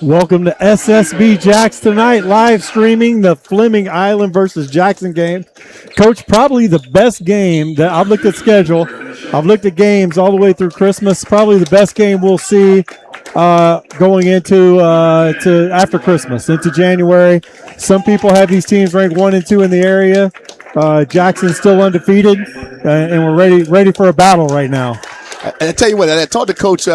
Welcome to SSB Jacks tonight, live streaming the Fleming Island versus Jackson game. Coach, probably the best game that I've looked at schedule. I've looked at games all the way through Christmas. Probably the best game we'll see going into to after Christmas, into January. Some people have these teams ranked 1 and 2 in the area. Jackson's still undefeated, and we're ready for a battle right now. And I tell you what, I talked to Coach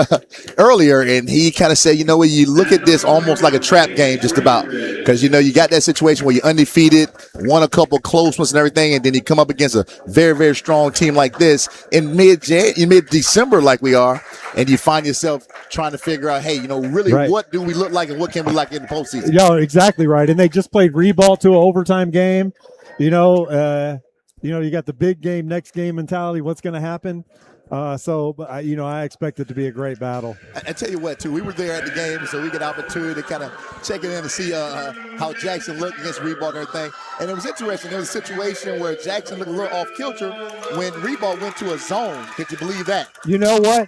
earlier, and he kind of said, you know what, you look at this almost like a trap game just about. Because, you know, you got that situation where you're undefeated, won a couple close ones and everything, and then you come up against a very, very strong team like this in mid-December like we are, and you find yourself trying to figure out, hey, you know, really what do we look like and what can we like in the postseason? Yeah, exactly right. And they just played Ribault to an overtime game. You know, you got the big game, next game mentality. What's going to happen? I expect it to be a great battle. I tell you what, too, we were there at the game, so we get an opportunity to kind of check it in to see how Jackson looked against Ribault and everything. And it was interesting. There was a situation where Jackson looked a little off kilter when Ribault went to a zone. Could you believe that? You know what?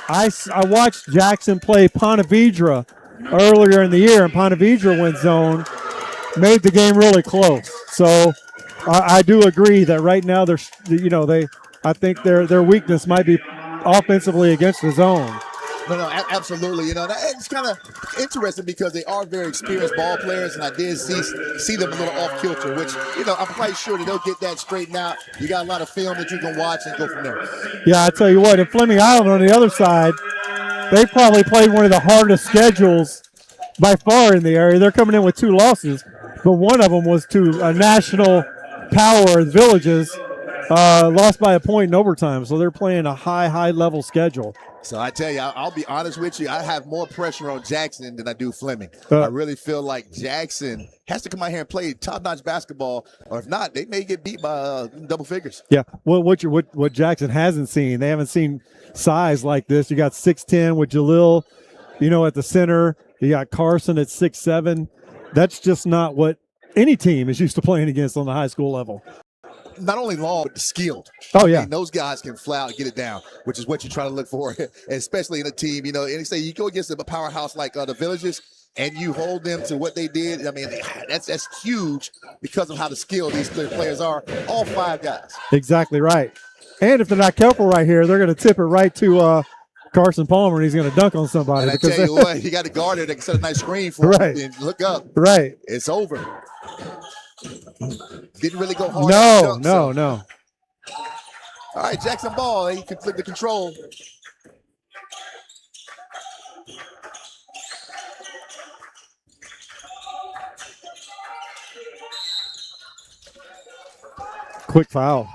I watched Jackson play Ponte Vedra earlier in the year, and Ponte Vedra went zone, made the game really close. So I do agree that right now I think their weakness might be offensively against the zone. No, absolutely. You know, it's kind of interesting because they are very experienced ball players, and I did see them a little off kilter, which, you know, I'm quite sure that they'll get that straightened out. You got a lot of film that you can watch and go from there. Yeah, I tell you what, in Fleming Island on the other side, they probably played one of the hardest schedules by far in the area. They're coming in with 2 losses, but one of them was to a national power Villages. Lost by a point in overtime, so they're playing a high level schedule. So I tell you, I'll be honest with you, I have more pressure on Jackson than I do Fleming. I really feel like Jackson has to come out here and play top-notch basketball, or if not, they may get beat by double figures. Yeah, well, what Jackson hasn't seen, they haven't seen size like this. You got 6'10" with Jalil, at the center. You got Carson at 6'7". That's just not what any team is used to playing against on the high school level. Not only long, but skilled. Oh, yeah. I mean, those guys can fly out and get it down, which is what you try to look for, especially in a team. And they say you go against a powerhouse like the Villages and you hold them to what they did. I mean, that's huge because of how the skilled these players are, all 5 guys. Exactly right. And if they're not careful right here, they're going to tip it right to Carson Palmer, and he's going to dunk on somebody. And I tell you what, you got a guard that can set a nice screen for him and look up. Right. It's over. Didn't really go hard. No. All right, Jackson ball. He can flip the control. Quick foul.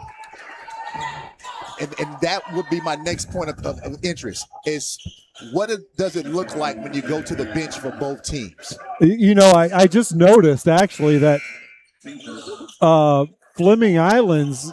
And that would be my next point of interest is what does it look like when you go to the bench for both teams? I just noticed actually that Fleming Island's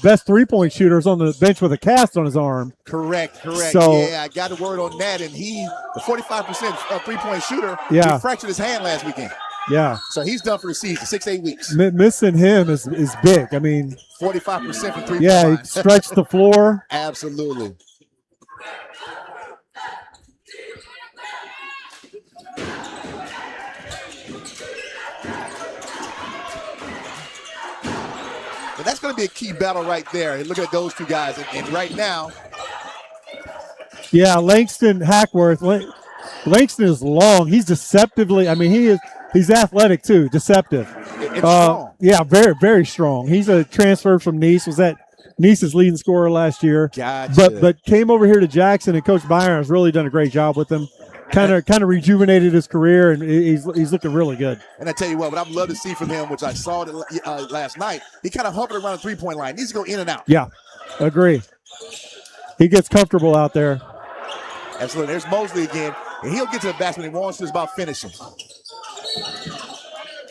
best three-point shooter is on the bench with a cast on his arm. Correct. So, yeah, I got a word on that. And the 45% three-point shooter, he fractured his hand last weekend. Yeah. So he's done for the season, 6-8 weeks. Missing him is big. I mean, 45% from three-point. Yeah, he stretched the floor. Absolutely. But that's going to be a key battle right there. And look at those 2 guys. And right now. Yeah, Langston Hackworth. Langston is long. He's deceptively, he's athletic too, deceptive. It's strong. Yeah, very, very strong. He's a transfer from Nice. Was at Nice's leading scorer last year. Gotcha. But came over here to Jackson, and Coach Byron has really done a great job with him. Kind of rejuvenated his career, and he's looking really good. And I tell you what I'd love to see from him, which I saw last night, he kind of hovered around the three-point line. He needs to go in and out. Yeah, agree. He gets comfortable out there. Absolutely. There's Mosley again, and he'll get to the basket when he wants to. It's about finishing.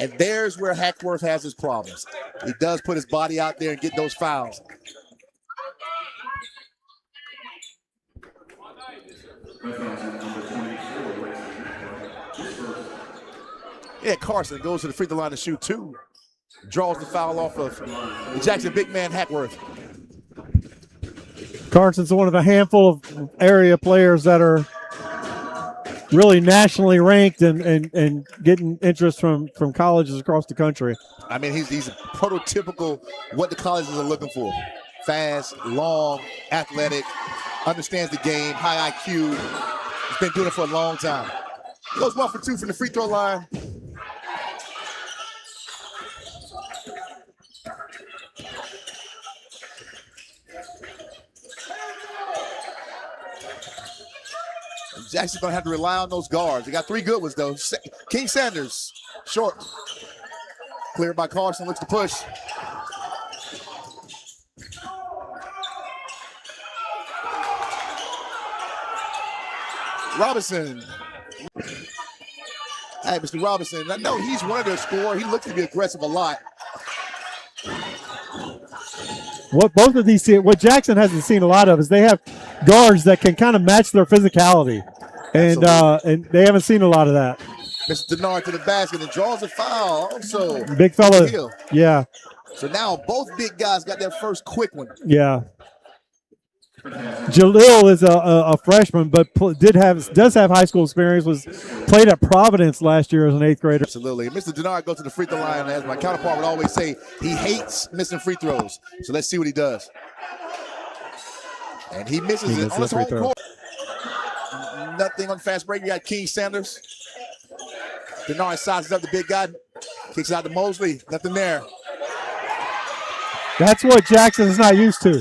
And there's where Hackworth has his problems. He does put his body out there and get those fouls. Yeah, Carson goes to the free throw line to shoot 2. Draws the foul off of the Jackson big man, Hackworth. Carson's one of a handful of area players that are really nationally ranked and getting interest from colleges across the country. I mean, he's prototypical what the colleges are looking for. Fast, long, athletic, understands the game, high IQ. He's been doing it for a long time. Goes 1 for 2 from the free throw line. Jackson's going to have to rely on those guards. They got 3 good ones, though. King Sanders, short. Cleared by Carson, looks to push. Robinson. Hey, Mr. Robinson, I know he's one of their scorers. He looks to be aggressive a lot. What Jackson hasn't seen a lot of is they have guards that can kind of match their physicality, and they haven't seen a lot of that. Mr. Denard to the basket and draws a foul. Also, big fella. Yeah. So now both big guys got their first quick one. Yeah. Jalil is a freshman, but does have high school experience. Played at Providence last year as an 8th grader. Absolutely. Mr. Denard goes to the free throw line, as my counterpart would always say, he hates missing free throws. So let's see what he does. And he misses it on his home court. Nothing on fast break. You got King Sanders. Denard sizes up the big guy, kicks it out to Mosley. Nothing there. That's what Jackson is not used to.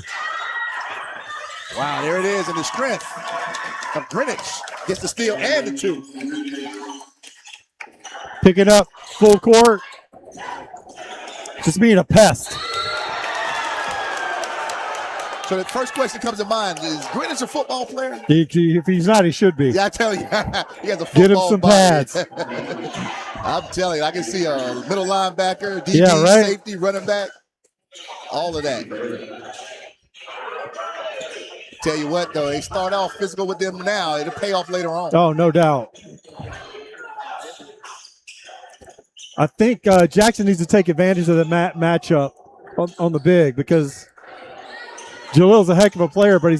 Wow, there it is, and the strength of Greenwich gets the steal and the 2. Pick it up, full court. Just being a pest. So the first question comes to mind, is Greenwich a football player? If he's not, he should be. Yeah, I tell you, he has a football Get him some body. pads. I'm telling you, I can see a middle linebacker, DB, right? Safety, running back, all of that. Tell you what, though, they start off physical with them now. It'll pay off later on. Oh, no doubt. I think Jackson needs to take advantage of the matchup on the big, because Jalil's a heck of a player, but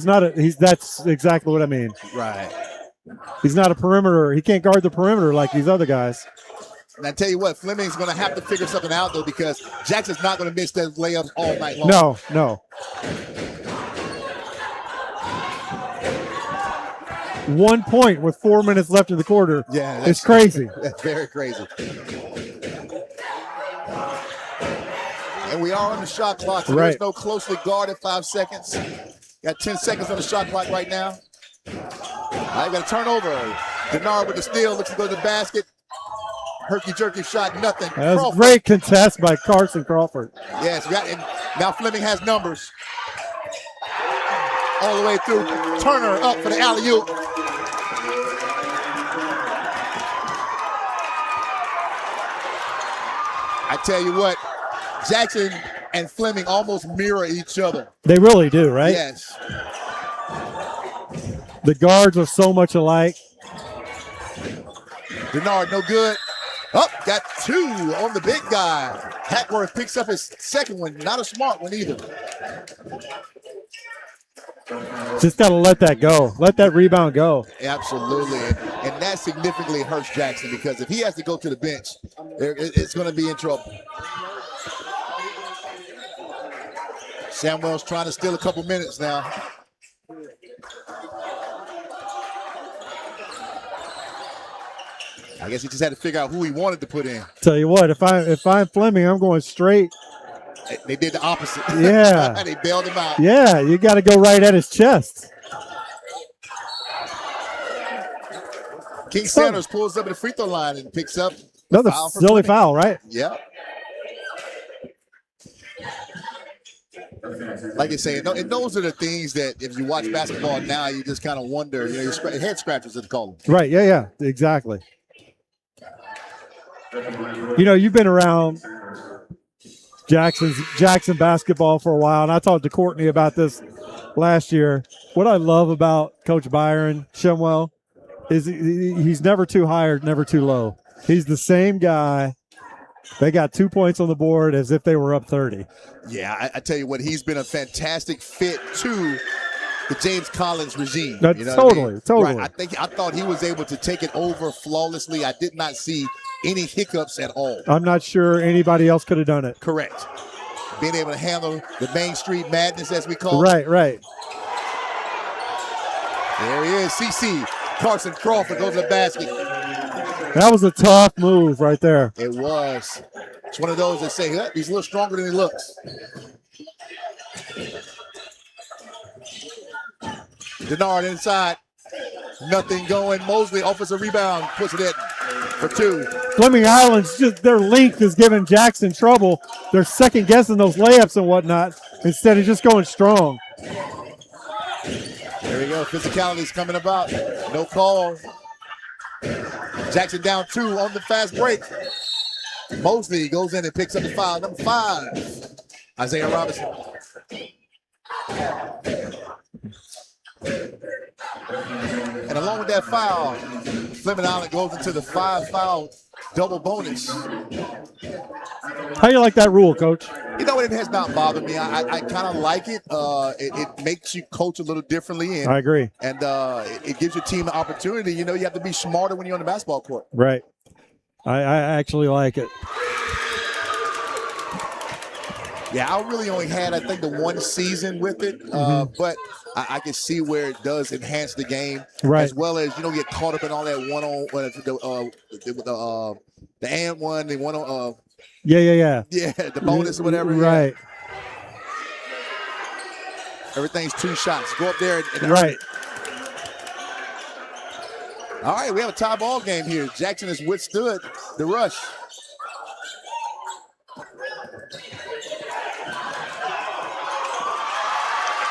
that's exactly what I mean. Right. He's not a perimeter. He can't guard the perimeter like these other guys. And I tell you what, Fleming's going to have to figure something out, though, because Jackson's not going to miss those layups all night long. No. 1 point with 4 minutes left in the quarter. Yeah, it's crazy. That's very crazy. And we are on the shot clock, so there's no closely guarded 5 seconds. Got 10 seconds on the shot clock right now. I've got a turnover. Denard with the steal, looks to go to the basket. Herky-jerky shot, nothing. That was a great contest by Carson Crawford. Yes, and now Fleming has numbers. All the way through. Turner up for the alley-oop. I tell you what, Jackson and Fleming almost mirror each other. They really do, right? Yes. The guards are so much alike. Denard, no good. Got 2 on the big guy. Hackworth picks up his second one. Not a smart one either. Just got to let that go. Let that rebound go. Absolutely. And that significantly hurts Jackson, because if he has to go to the bench, it's going to be in trouble. Samuel's trying to steal a couple minutes now. I guess he just had to figure out who he wanted to put in. Tell you what, if I'm Fleming, I'm going straight. They did the opposite. Yeah. They bailed him out. Yeah, you got to go right at his chest. King Sanders pulls up at the free throw line and picks up another silly foul, right? Yeah. Like you say, and those are the things that if you watch basketball now, you just kind of wonder, your head scratchers, as they call them. Right, yeah, exactly. You've been around Jackson basketball for a while, and I talked to Courtney about this last year. What I love about Coach Byron Shemwell is he's never too high or never too low. He's the same guy. They got 2 points on the board as if they were up 30. Yeah, I tell you what, he's been a fantastic fit to the James Collins regime. That's you know what I mean? totally. Right. I thought he was able to take it over flawlessly. I did not see any hiccups at all. I'm not sure anybody else could have done it. Correct. Being able to handle the Main Street madness, as we call it. Right. There he is, CC. Carson Crawford goes to the basket. That was a tough move right there. It was. It's one of those that say, he's a little stronger than he looks. Denard inside. Nothing going. Mosley offensive rebound. Puts it in for 2. Fleming Island's just their length is giving Jackson trouble. They're second guessing those layups and whatnot instead of just going strong. There we go. Physicality's coming about. No call. Jackson down 2 on the fast break. Mosley goes in and picks up the foul. Number 5, Isaiah Robinson. And along with that foul, Fleming Island goes into the 5-foul double bonus. How do you like that rule, Coach? You know, it has not bothered me. I kind of like it. It makes you coach a little differently. And, I agree. And it gives your team an opportunity. You know, you have to be smarter when you're on the basketball court. Right. I actually like it. Yeah, I really only had, I think, the 1 season with it. But I can see where it does enhance the game. Right. As well as you don't get caught up in all that one-on-one, the and one, the one-on Yeah, the bonus or whatever. Right. Yeah. Everything's 2 shots. Go up there and right. All right, we have a tie ball game here. Jackson has withstood the rush.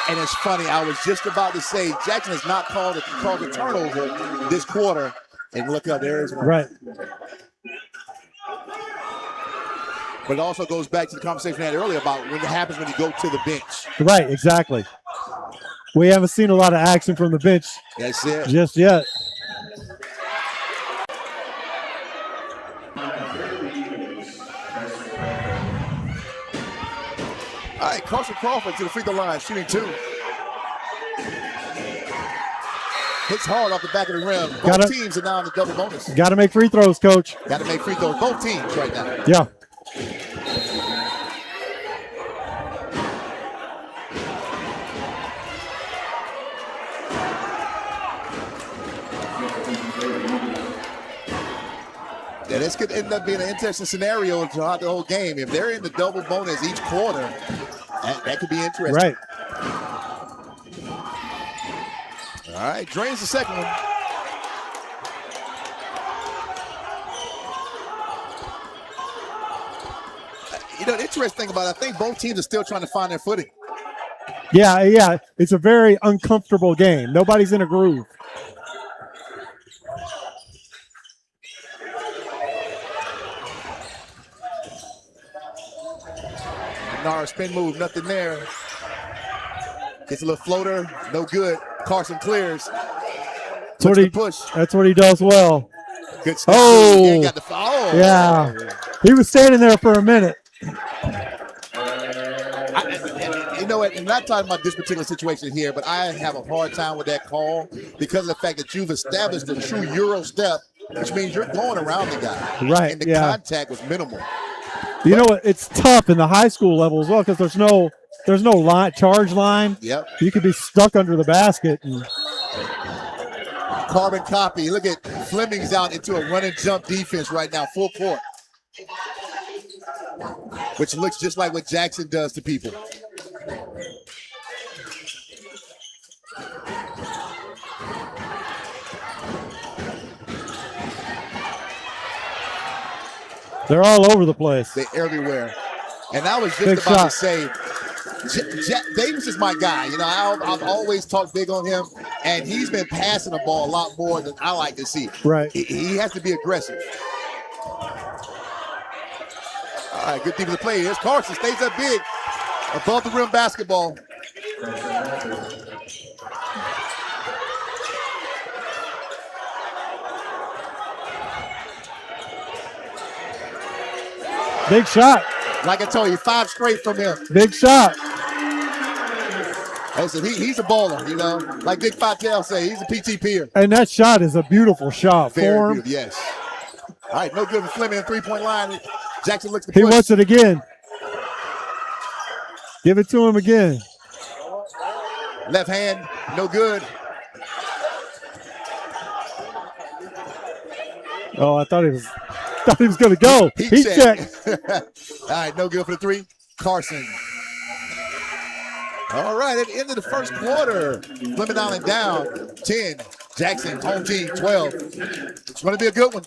And it's funny, I was just about to say Jackson has not called a turnover this quarter. And look up, there is one. Right. But it also goes back to the conversation we had earlier about what happens when you go to the bench. Right, exactly. We haven't seen a lot of action from the bench That's it. just yet. All right, Carson Crawford to the free throw line, shooting 2. Hits hard off the back of the rim. Both teams are now in the double bonus. Got to make free throws, Coach. Got to make free throws. Both teams right now. Yeah. Yeah, this could end up being an interesting scenario throughout the whole game. If they're in the double bonus each quarter, that could be interesting. Right. All right, drains the second one. You know, the interesting thing about it, I think both teams are still trying to find their footing. Yeah. It's a very uncomfortable game. Nobody's in a groove. Nara spin move, nothing there. Gets a little floater, no good. Carson clears. That's what he does well. Good step. Oh, got the foul. Yeah. He was standing there for a minute. You know what? I'm not talking about this particular situation here, but I have a hard time with that call because of the fact that you've established a true Euro step, which means you're going around the guy. Right. And the contact was minimal. You know what? It's tough in the high school level as well because there's no charge line. Yep. You could be stuck under the basket. Carbon copy. Look at Fleming's out into a run and jump defense right now, full court. Which looks just like what Jackson does to people. They're all over the place. They're everywhere. And I was just about to say, Davis is my guy. You know, I've always talked big on him, and he's been passing the ball a lot more than I like to see. Right. He has to be aggressive. All right, good defensive play. Here's Carson, stays up big. Above the rim basketball. Big shot. Like I told you, 5 straight from him. Big shot. Listen, he's a baller, you know. Like Dick Vitale say, he's a PTPer. And that shot is a beautiful shot. Very Form. beautiful, yes. All right, no good for Fleming, 3-point line. Jackson looks to push. He wants it again. Give it to him again. Left hand, no good. Oh, I thought he was going to go. Heat check. All right, no good for the three. Carson. All right, at the end of the first quarter, Fleming Island down 10. Jackson, home team, 12. It's going to be a good one.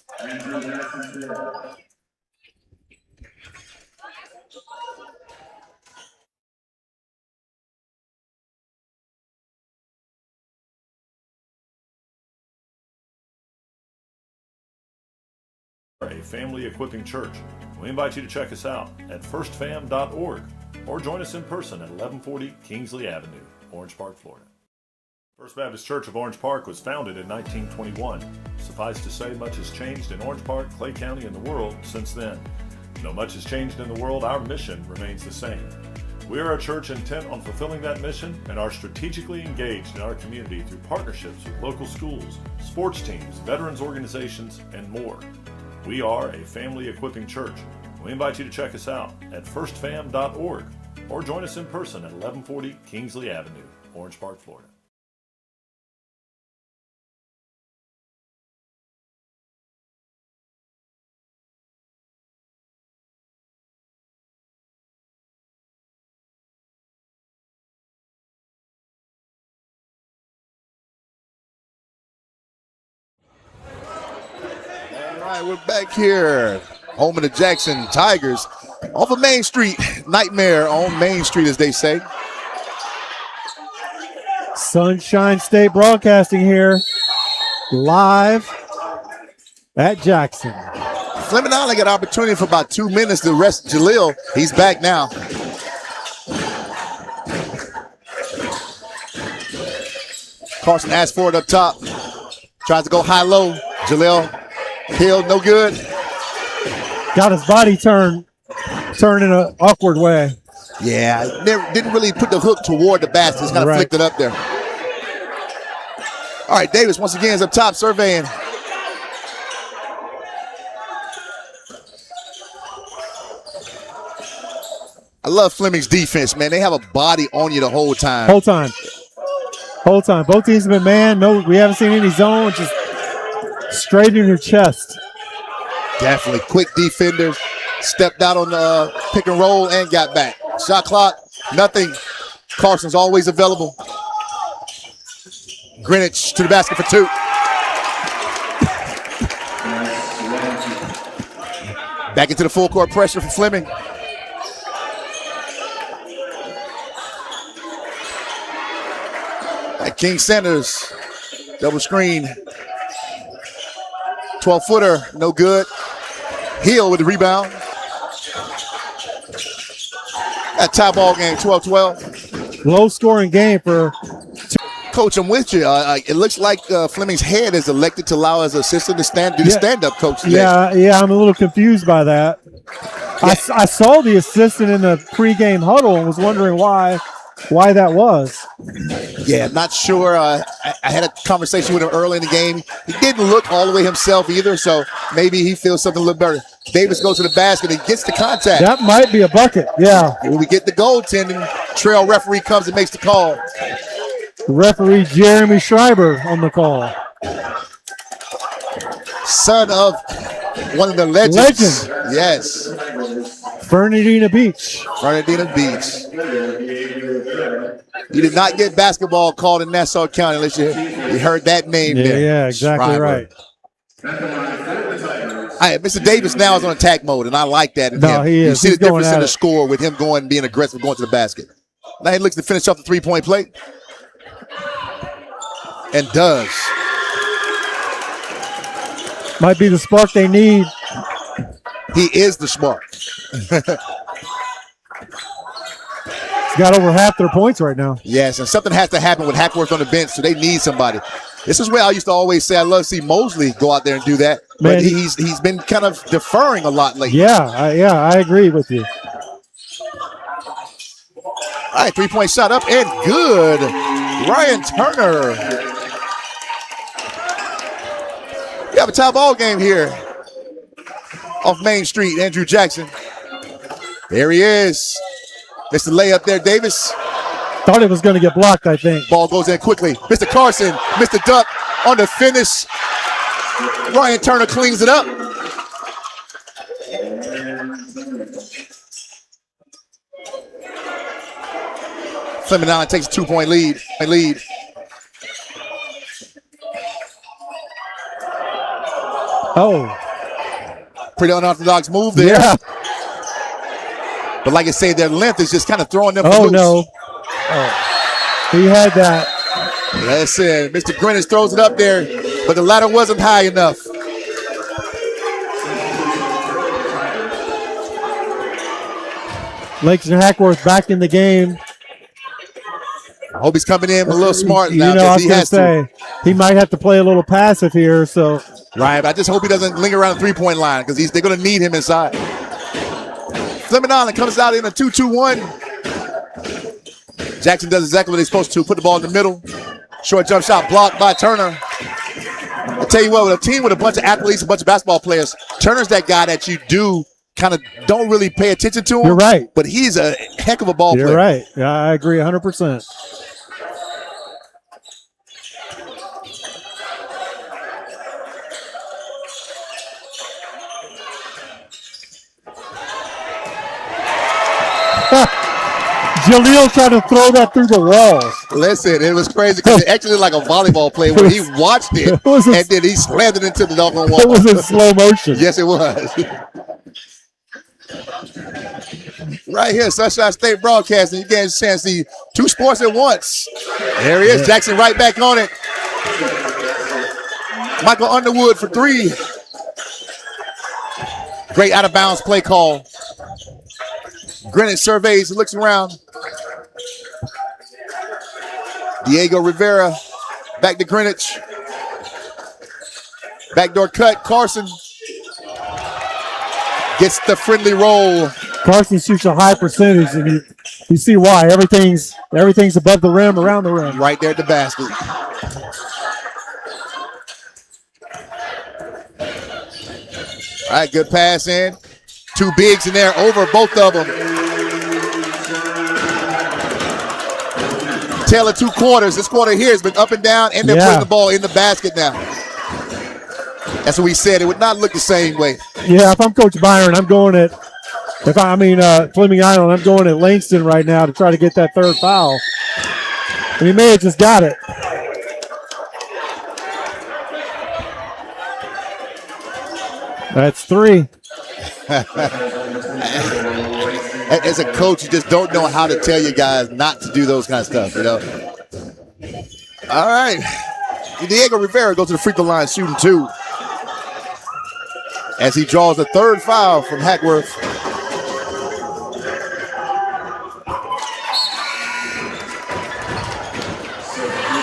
A family equipping church. We invite you to check us out at firstfam.org or join us in person at 1140 Kingsley Avenue, Orange Park, Florida. First Baptist Church of Orange Park was founded in 1921. Suffice to say, much has changed in Orange Park, Clay County, and the world since then. Though much has changed in the world, our mission remains the same. We are a church intent on fulfilling that mission and are strategically engaged in our community through partnerships with local schools, sports teams, veterans organizations, and more. We are a family equipping church. We invite you to check us out at firstfam.org or join us in person at 1140 Kingsley Avenue, Orange Park, Florida. All right, we're back here. Home of the Jackson Tigers off of Main Street. Nightmare on Main Street, as they say. Sunshine State Broadcasting here, live at Jackson. Fleming Island got opportunity for about 2 minutes. The rest, Jalil, he's back now. Carson asked for it up top. Tries to go high-low. Jalil, Hill, no good. Got his body turned in an awkward way. Yeah, didn't really put the hook toward the basket. Just kind of flicked it up there. All right, Davis once again is up top surveying. I love Fleming's defense, man. They have a body on you the whole time. Whole time. Both teams have been man. No, we haven't seen any zone. Just straight in your chest. Definitely. Quick defenders. Stepped out on the pick and roll and got back. Shot clock, nothing. Carson's always available. Greenwich to the basket for two. Back into the full court pressure for Fleming. King Sanders, double screen. 12-footer, no good. Hill with the rebound. That tie ball game, 12-12. Low scoring game for. Coach, I'm with you. It looks like Fleming's head is elected to allow his assistant to do the stand-up coach today. Yeah, I'm a little confused by that. Yeah. I saw the assistant in the pregame huddle and was wondering why that was. Yeah, not sure. I had a conversation with him early in the game. He didn't look all the way himself either, so maybe he feels something a little better. Davis goes to the basket and gets the contact. That might be a bucket, yeah. When we get the goaltending, trail referee comes and makes the call. Referee Jeremy Schreiber on the call. Son of one of the legends. Yes. Fernandina Beach. You did not get basketball called in Nassau County unless you heard that name there. Yeah, exactly right. Mr. Davis now is on attack mode, and I like that. He is. You see the difference in the score with him being aggressive, going to the basket. Now he looks to finish off the three-point play. And does. Might be the spark they need. He is the spark. He's got over half their points right now. Yes, and something has to happen with Hackworth on the bench, so they need somebody. This is where I used to always say I love to see Mosley go out there and do that. Man, but he's been kind of deferring a lot lately. Yeah, I agree with you. All right, three-point shot up and good. Ryan Turner. We have a tie ball game here off Main Street. Andrew Jackson. There he is. Mr. Layup there, Davis. Thought it was going to get blocked, I think. Ball goes in quickly. Mr. Carson, Mr. Duck on the finish. Ryan Turner cleans it up. Fleming Island takes a 2-point lead. Oh. Pretty unorthodox move there. Yeah. But like I say, their length is just kind of throwing them Oh, loose. no. Oh. He had that. Listen, Mr. Greenwich throws it up there, but the ladder wasn't high enough. Langston Hackworth back in the game. I hope he's coming in a little smart You now know, I because was he going to has to. say, he might have to play a little passive here, so. Right, but I just hope he doesn't linger around the three-point line because they're going to need him inside. Fleming Island comes out in a 2-2-1. Jackson does exactly what he's supposed to, put the ball in the middle. Short jump shot blocked by Turner. I tell you what, with a team with a bunch of athletes, a bunch of basketball players, Turner's that guy that you do kind of don't really pay attention to him. You're right. But he's a heck of a ball player. You're right. Yeah, I agree 100%. Jaleel tried to throw that through the walls. Listen, it was crazy because it actually looked like a volleyball play where he watched it and then he slammed it into the doggone wall. It was in slow motion. Yes, it was. Right here, Sunshine State Broadcasting. You get a chance to see two sports at once. There he is, Jackson right back on it. Michael Underwood for three. Great out of bounds play call. Greenwich surveys, looks around. Diego Rivera, back to Greenwich. Backdoor cut, Carson gets the friendly roll. Carson shoots a high percentage, and you see why. Everything's above the rim, around the rim. Right there at the basket. All right, good pass in. Two bigs in there, over both of them. Tale of two quarters. This quarter here has been up and down, and they're putting the ball in the basket now. That's what we said. It would not look the same way. Yeah, if I'm Coach Byron, I'm going at Fleming Island, I'm going at Langston right now to try to get that third foul. And he may have just got it. That's three. As a coach, you just don't know how to tell your guys not to do those kind of stuff, you know. All right. Diego Rivera goes to the free throw line shooting two. As he draws the third foul from Hackworth.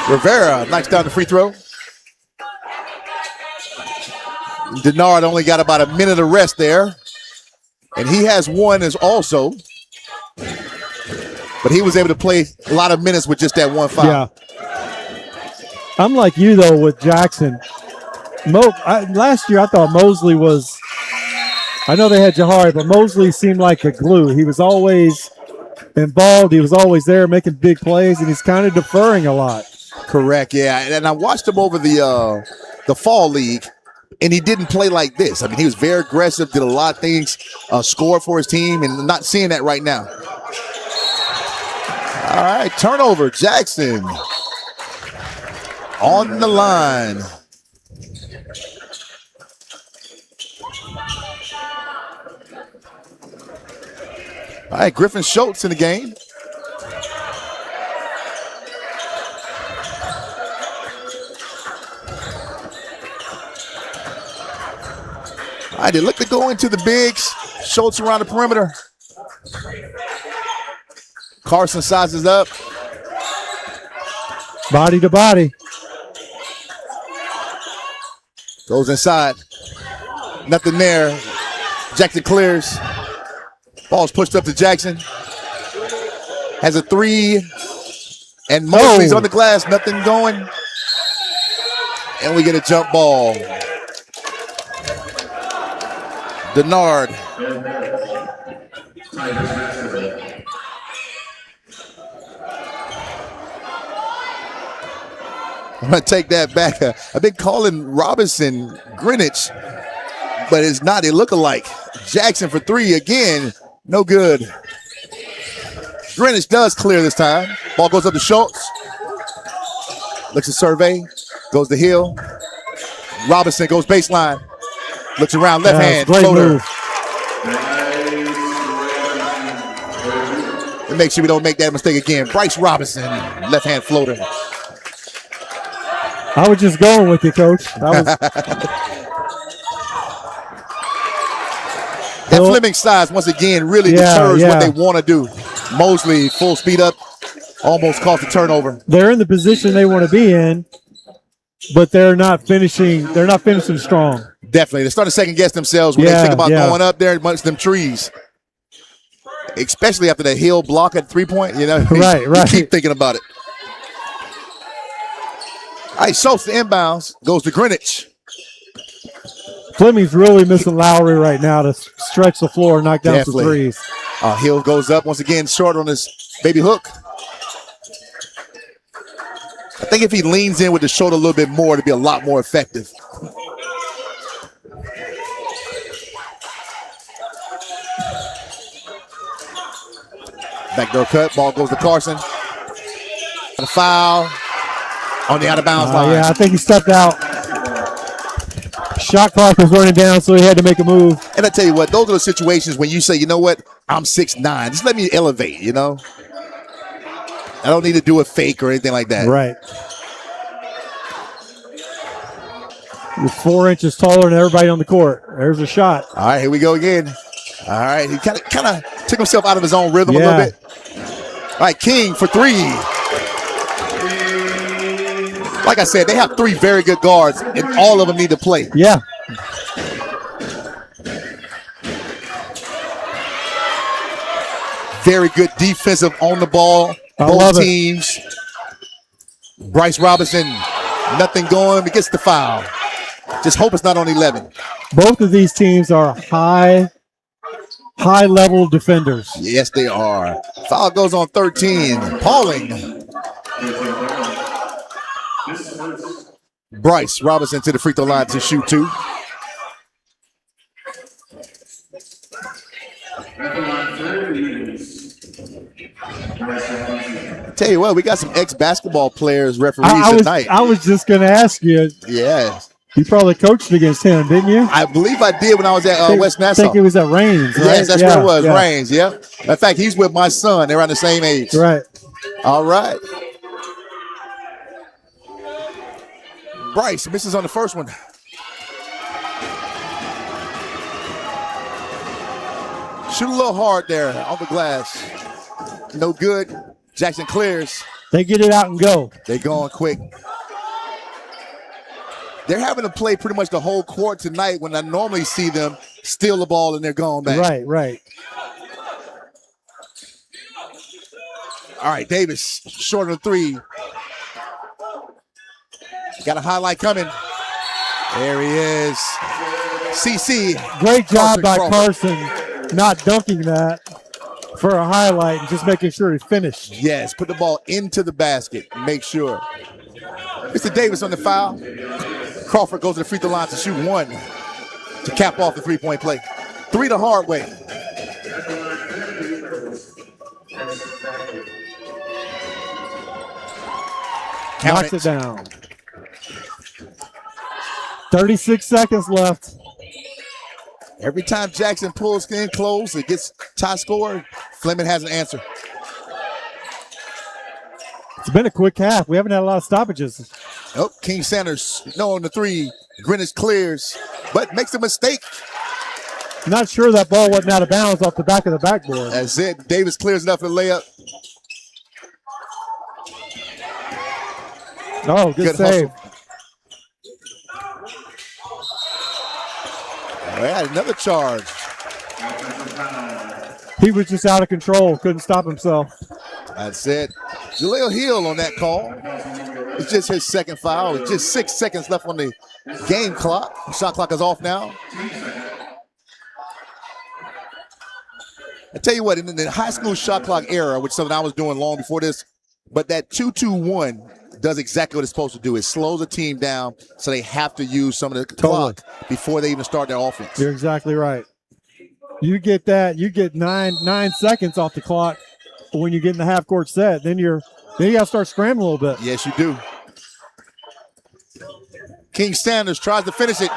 Rivera knocks down the free throw. Denard only got about a minute of rest there. And he has one as also. But he was able to play a lot of minutes with just that one foul. Yeah. I'm like you, though, with Jackson. Last year, I thought Mosley was – I know they had Jahari, but Mosley seemed like the glue. He was always involved. He was always there making big plays, and he's kind of deferring a lot. Correct, yeah. And I watched him over the fall league, and he didn't play like this. I mean, he was very aggressive, did a lot of things, scored for his team, and not seeing that right now. All right, turnover, Jackson on the line. All right, Griffin Schultz in the game. All right, they look to go into the bigs. Schultz around the perimeter. Carson sizes up. Body to body. Goes inside. Nothing there. Jackson clears. Ball's pushed up to Jackson. has a three, and Mosley's on the glass, nothing going. And we get a jump ball. Denard. I'm going to take that back. I've been calling Robinson Greenwich, but it's not. They look alike. Jackson for three again. No good. Greenwich does clear this time. Ball goes up to Schultz. Looks at survey. Goes to Hill. Robinson goes baseline. Looks around, left hand, floater. And make sure we don't make that mistake again. Bryce Robinson, left hand floater. I was just going with you, Coach. That Fleming size, once again, really deters what they want to do. Mosley, full speed up, almost caused a turnover. They're in the position they want to be in, but they're not finishing strong. Definitely. They're starting to second guess themselves when they think about going up there amongst them trees. Especially after the Hill block at 3-point. You know, right. You keep thinking about it. All right, Schultz to inbounds, goes to Greenwich. Fleming's really missing Lowry right now to stretch the floor and knock down some threes. Hill goes up once again, short on his baby hook. I think if he leans in with the shoulder a little bit more, it'd be a lot more effective. Backdoor cut, ball goes to Carson. The foul on the out of bounds line. Yeah, I think he stepped out. Shot clock was running down, so he had to make a move. And I tell you what, those are the situations when you say, you know what, I'm 6'9". Just let me elevate, you know? I don't need to do a fake or anything like that. Right. You're 4 inches taller than everybody on the court. There's a shot. All right, here we go again. All right, he kind of took himself out of his own rhythm a little bit. All right, King for three. Like I said, they have three very good guards, and all of them need to play. Yeah. Very good defensive on the ball. Both teams. Bryce Robinson, nothing going, but gets the foul. Just hope it's not on 11. Both of these teams are high-level defenders. Yes, they are. Foul goes on 13. Pauling. Bryce Robinson to the free throw line to shoot two. Tell you what, we got some ex-basketball players referees tonight. I was just going to ask you. Yeah. You probably coached against him, didn't you? I believe I did when I was at West Nassau. I think it was at Raines, right? Yes, that's where it was, Raines, yeah. In fact, he's with my son. They're around the same age. Right. All right. Bryce misses on the first one. Shoot a little hard there on the glass. No good. Jackson clears. They get it out and go. They're going quick. They're having to play pretty much the whole court tonight when I normally see them steal the ball and they're going back. Right. All right, Davis, short of three. Got a highlight coming. There he is. CC. Great job by Carson not dunking that for a highlight and just making sure he finished. Yes, put the ball into the basket. Make sure. Mr. Davis on the foul. Crawford goes to the free throw line to shoot one to cap off the three-point play. Three the hard way. Knocks it down. 36 seconds left. Every time Jackson pulls in close, it gets tie score. Fleming has an answer. It's been a quick half. We haven't had a lot of stoppages. Oh, King Sanders, no on the three. Greenwich clears, but makes a mistake. Not sure that ball wasn't out of bounds off the back of the backboard. That's it. Davis clears enough for the layup. Oh, good save. All right, another charge. He was just out of control. Couldn't stop himself. That's it. Jaleel Hill on that call. It's just his second foul. It's just 6 seconds left on the game clock. Shot clock is off now. I tell you what, in the high school shot clock era, which is something I was doing long before this, but that 2-2-1 does exactly what it's supposed to do. It slows the team down, so they have to use some of the clock before they even start their offense. You're exactly right. You get that, you get nine seconds off the clock when you get in the half court set. Then you got to start scrambling a little bit. Yes, you do. King Sanders tries to finish it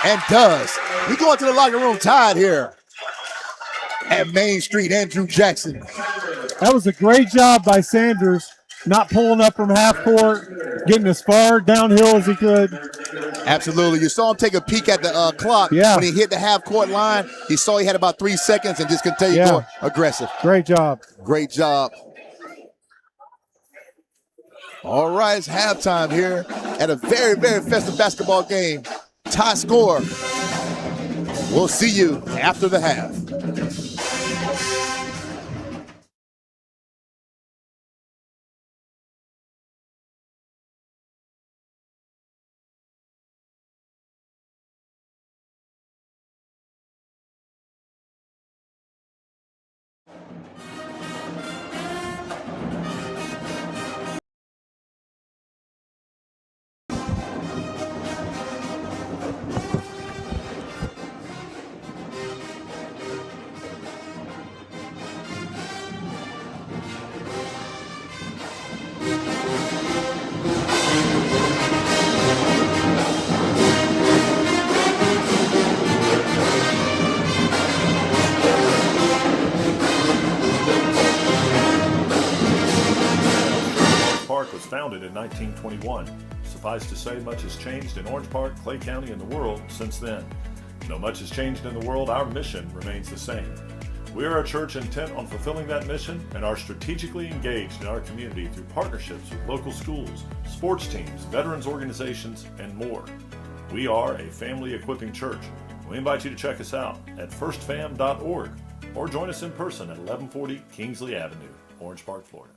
and does. We go into the locker room tied here at Main Street. Andrew Jackson. That was a great job by Sanders, not pulling up from half court, getting as far downhill as he could. Absolutely. You saw him take a peek at the clock when he hit the half court line. He saw he had about 3 seconds and just continued going aggressive. Great job. Great job. All right, it's halftime here at a very, very festive basketball game. Tie score. We'll see you after the half. Was founded in 1921. Suffice to say, much has changed in Orange Park, Clay County, and the world since then. Though much has changed in the world, our mission remains the same. We are a church intent on fulfilling that mission and are strategically engaged in our community through partnerships with local schools, sports teams, veterans organizations, and more. We are a family equipping church. We invite you to check us out at firstfam.org or join us in person at 1140 Kingsley Avenue, Orange Park, Florida.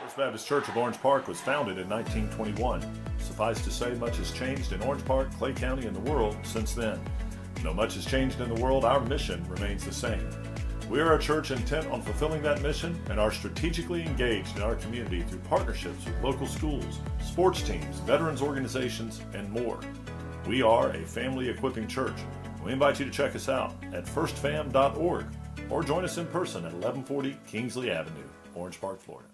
First Baptist Church of Orange Park was founded in 1921. Suffice to say, much has changed in Orange Park, Clay County, and the world since then. Though much has changed in the world, our mission remains the same. We are a church intent on fulfilling that mission and are strategically engaged in our community through partnerships with local schools, sports teams, veterans organizations, and more. We are a family equipping church. We invite you to check us out at firstfam.org or join us in person at 1140 Kingsley Avenue, Orange Park, Florida.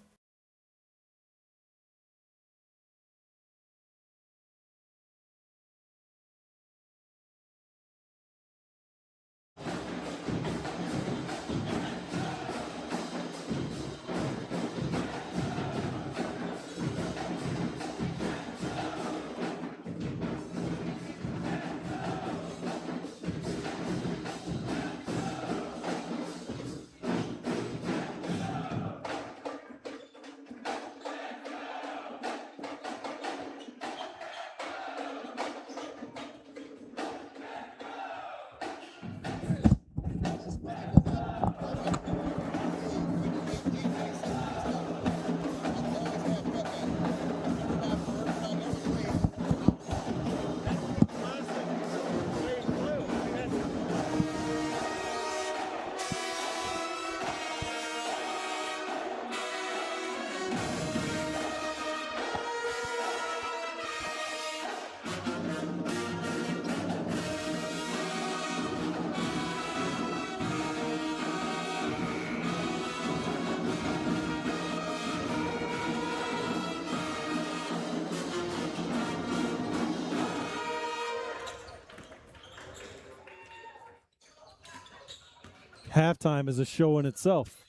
Halftime is a show in itself.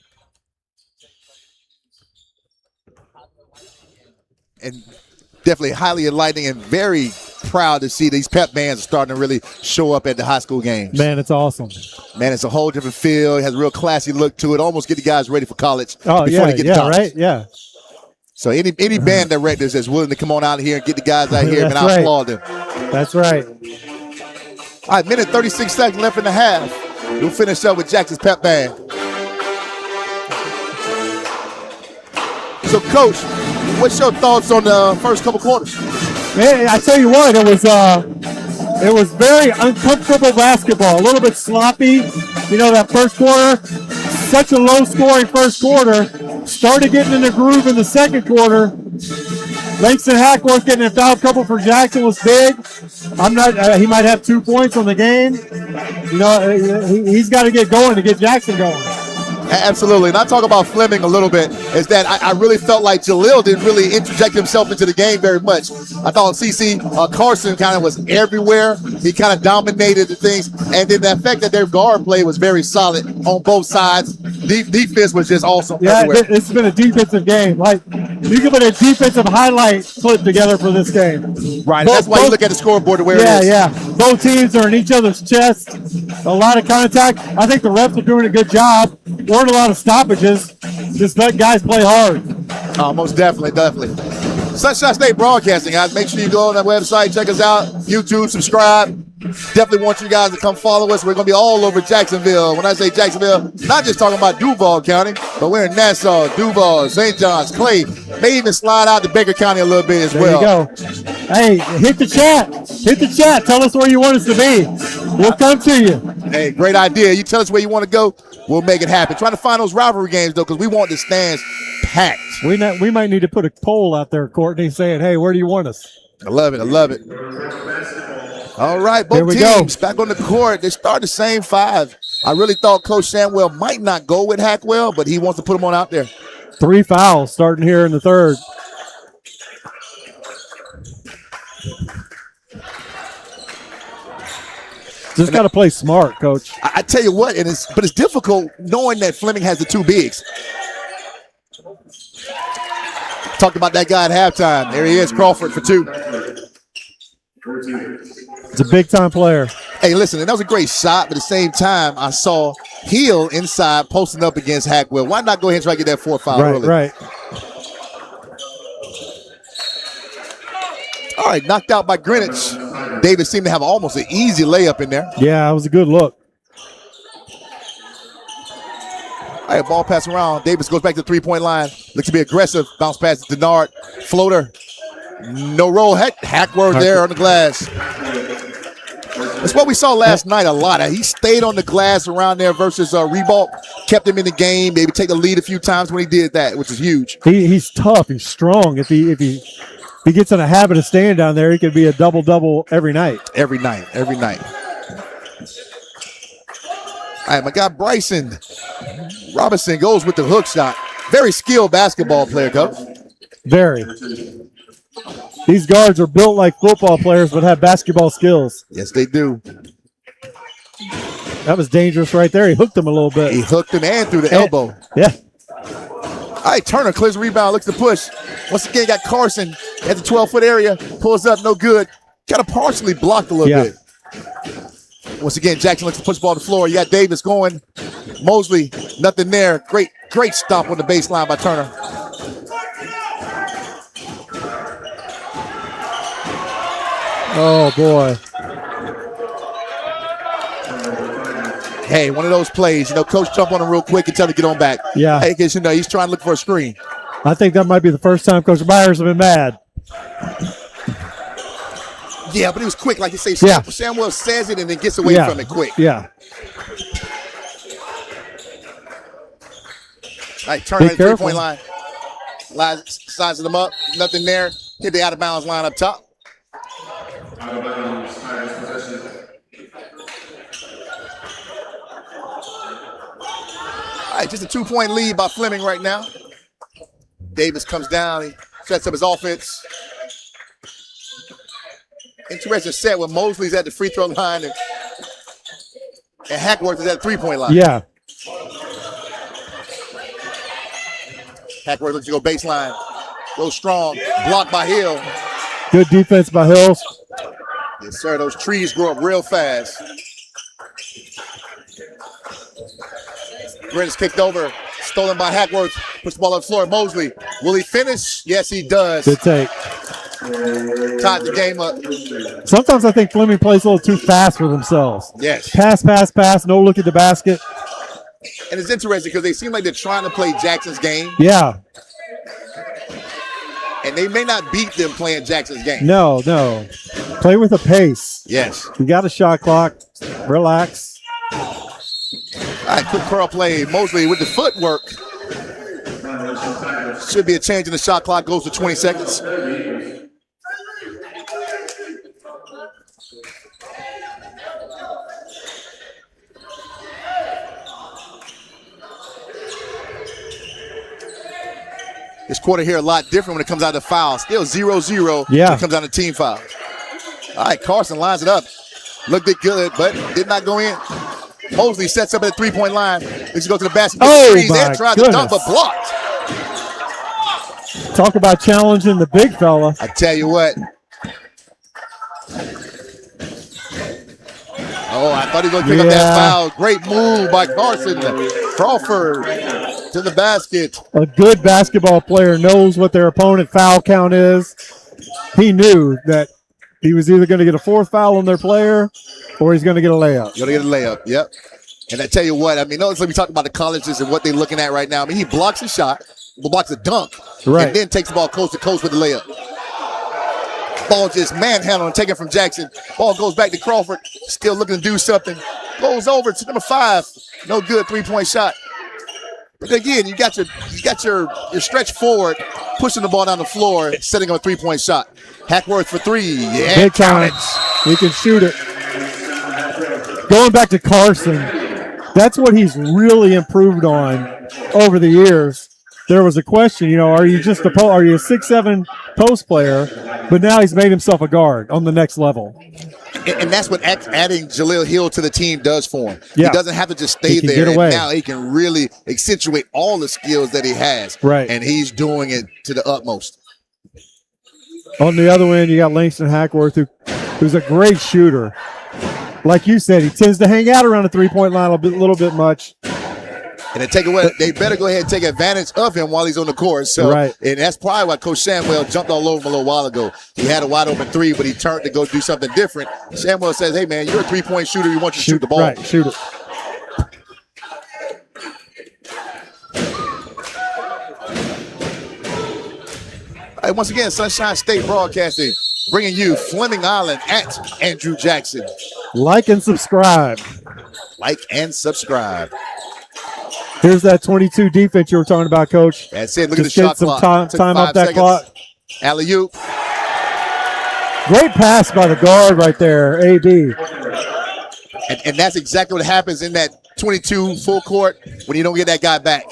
And definitely highly enlightening and very proud to see these pep bands starting to really show up at the high school games. Man, it's awesome. Man, it's a whole different feel. It has a real classy look to it. Almost get the guys ready for college Oh, before they get to college. Right? Yeah. So any band directors that's willing to come on out here and get the guys out here, man, I applaud them. That's right. All right, minute 36 seconds left in the half. We'll finish up with Jackson's pep band. So, Coach, what's your thoughts on the first couple quarters? Man, I tell you what, it was very uncomfortable basketball, a little bit sloppy. You know, that first quarter, such a low-scoring first quarter. Started getting in the groove in the second quarter. Langston Hackworth getting a foul couple for Jackson was big. He might have 2 points on the game. You know, he's got to get going to get Jackson going. Absolutely. And I talk about Fleming a little bit, is that I really felt like Jalil didn't really interject himself into the game very much. I thought CC Carson kind of was everywhere. He kind of dominated the things. And then the fact that their guard play was very solid on both sides. Defense was just awesome. Yeah, everywhere. It's been a defensive game. Like, you can put a defensive highlight clip together for this game. Right. That's why you look at the scoreboard to where it is. Yeah. Both teams are in each other's chest. A lot of contact. I think the refs are doing a good job. Weren't a lot of stoppages. Just let guys play hard. Most definitely. Sunshine State Broadcasting, guys. Make sure you go on that website, check us out, YouTube, subscribe. Definitely want you guys to come follow us. We're going to be all over Jacksonville. When I say Jacksonville, not just talking about Duval County, but we're in Nassau, Duval, St. John's, Clay. May even slide out to Baker County a little bit as well. There you go. Hey, hit the chat. Hit the chat. Tell us where you want us to be. We'll come to you. Hey, great idea. You tell us where you want to go, we'll make it happen. Trying to find those rivalry games, though, because we want the stands packed. We might need to put a poll out there, Courtney, saying, hey, where do you want us? I love it. All right, both teams back on the court. They start the same five. I really thought Coach Samuel might not go with Hackwell, but he wants to put them on out there. 3 fouls starting here in the third. Just got to play smart, Coach. I tell you what, but it's difficult knowing that Fleming has the two bigs. Talked about that guy at halftime. There he is, Crawford for 2. It's a big-time player. Hey, listen, and that was a great shot, but at the same time, I saw Hill inside posting up against Hackwell. Why not go ahead and try to get that 4th foul early? Right. All right, knocked out by Greenwich. Davis seemed to have almost an easy layup in there. Yeah, it was a good look. All right, ball pass around. Davis goes back to the 3-point line. Looks to be aggressive. Bounce pass to Denard. Floater. No roll. Hackworth there on the glass. That's what we saw last night a lot. He stayed on the glass around there versus Ribault. Kept him in the game. Maybe take the lead a few times when he did that, which is huge. He's tough. He's strong. If he gets in a habit of staying down there, he could be a double-double every night. Every night. All right, my guy Bryson Robinson goes with the hook shot. Very skilled basketball player, Coach. Very. These guards are built like football players but have basketball skills. Yes, they do. That was dangerous right there. He hooked him a little bit. He hooked him and through the elbow. Yeah. All right, Turner clears the rebound, looks to push. Once again, got Carson at the 12-foot area. Pulls up, no good. Kind of partially blocked a little bit. Once again, Jackson looks to push the ball to the floor. You got Davis going. Mosley, nothing there. Great stop on the baseline by Turner. Oh, boy. Hey, one of those plays. Coach jump on him real quick and tell him to get on back. Yeah. Hey, because, he's trying to look for a screen. I think that might be the first time Coach Byers has been mad. Yeah, but he was quick. Like you say, Samuel says it and then gets away from it quick. Yeah. All right, Turner at the 3-point line. Sizes them up. Nothing there. Hit the out-of-bounds line up top. All right, just a 2-point lead by Fleming right now. Davis comes down. He sets up his offense. Interesting set when Mosley's at the free throw line and Hackworth is at the 3-point line. Yeah. Hackworth looks to go baseline. Goes strong. Blocked by Hill. Good defense by Hills. Yes, sir. Those trees grow up real fast. Green's kicked over. Stolen by Hackworth. Puts the ball on the floor. Mosley. Will he finish? Yes, he does. Good take. Tied the game up. Sometimes I think Fleming plays a little too fast for themselves. Yes. Pass. No look at the basket. And it's interesting because they seem like they're trying to play Jackson's game. Yeah. And they may not beat them playing Jackson's game. No. Play with a pace. Yes. You got a shot clock. Relax. All right, quick curl play. Mosley with the footwork. Should be a change in the shot clock. Goes to 20 seconds. This quarter here a lot different when it comes out to fouls. Still 0-0 when it comes out to team fouls. All right, Carson lines it up. Looked it good, but did not go in. Mosley sets up at the 3-point line. Let's go to the basket. And tried to dunk, but blocked. Talk about challenging the big fella. I tell you what. Oh, I thought he was going to pick up that foul. Great move by Carson. Crawford to the basket. A good basketball player knows what their opponent foul count is. He knew that he was either going to get a fourth foul on their player or he's going to get a layup. You're going to get a layup, yep. And I tell you what, I mean, notice we talked about the colleges and what they're looking at right now. I mean, he blocks a shot, blocks a dunk, right, and then takes the ball coast to coast with the layup. Ball just manhandled and taken from Jackson. Ball goes back to Crawford, still looking to do something. Goes over to number 5. No good, 3-point shot. But again, you got your stretch forward, pushing the ball down the floor, setting up a 3-point shot. Hackworth for 3. Yeah, big time. He can shoot it. Going back to Carson, that's what he's really improved on over the years. There was a question, are you just a 6'7" post player? But now he's made himself a guard on the next level. And that's what adding Jaleel Hill to the team does for him. Yeah. He doesn't have to just stay there. And now he can really accentuate all the skills that he has. Right. And he's doing it to the utmost. On the other end, you got Langston Hackworth, who's a great shooter. Like you said, he tends to hang out around the three-point line a little bit much. And they better go ahead and take advantage of him while he's on the court. So, right. And that's probably why Coach Shamwell jumped all over him a little while ago. He had a wide open 3, but he turned to go do something different. Shamwell says, hey, man, you're a 3-point shooter. We want you to shoot the ball. Right, shoot it. All right, once again, Sunshine State Broadcasting bringing you Fleming Island at Andrew Jackson. Like and subscribe. Like and subscribe. Here's that 22 defense you were talking about, Coach. That's it. Look Just at the shot some clock. time off that clock. Alley-oop. Great pass by the guard right there, AB. And that's exactly what happens in that 22 full court when you don't get that guy back.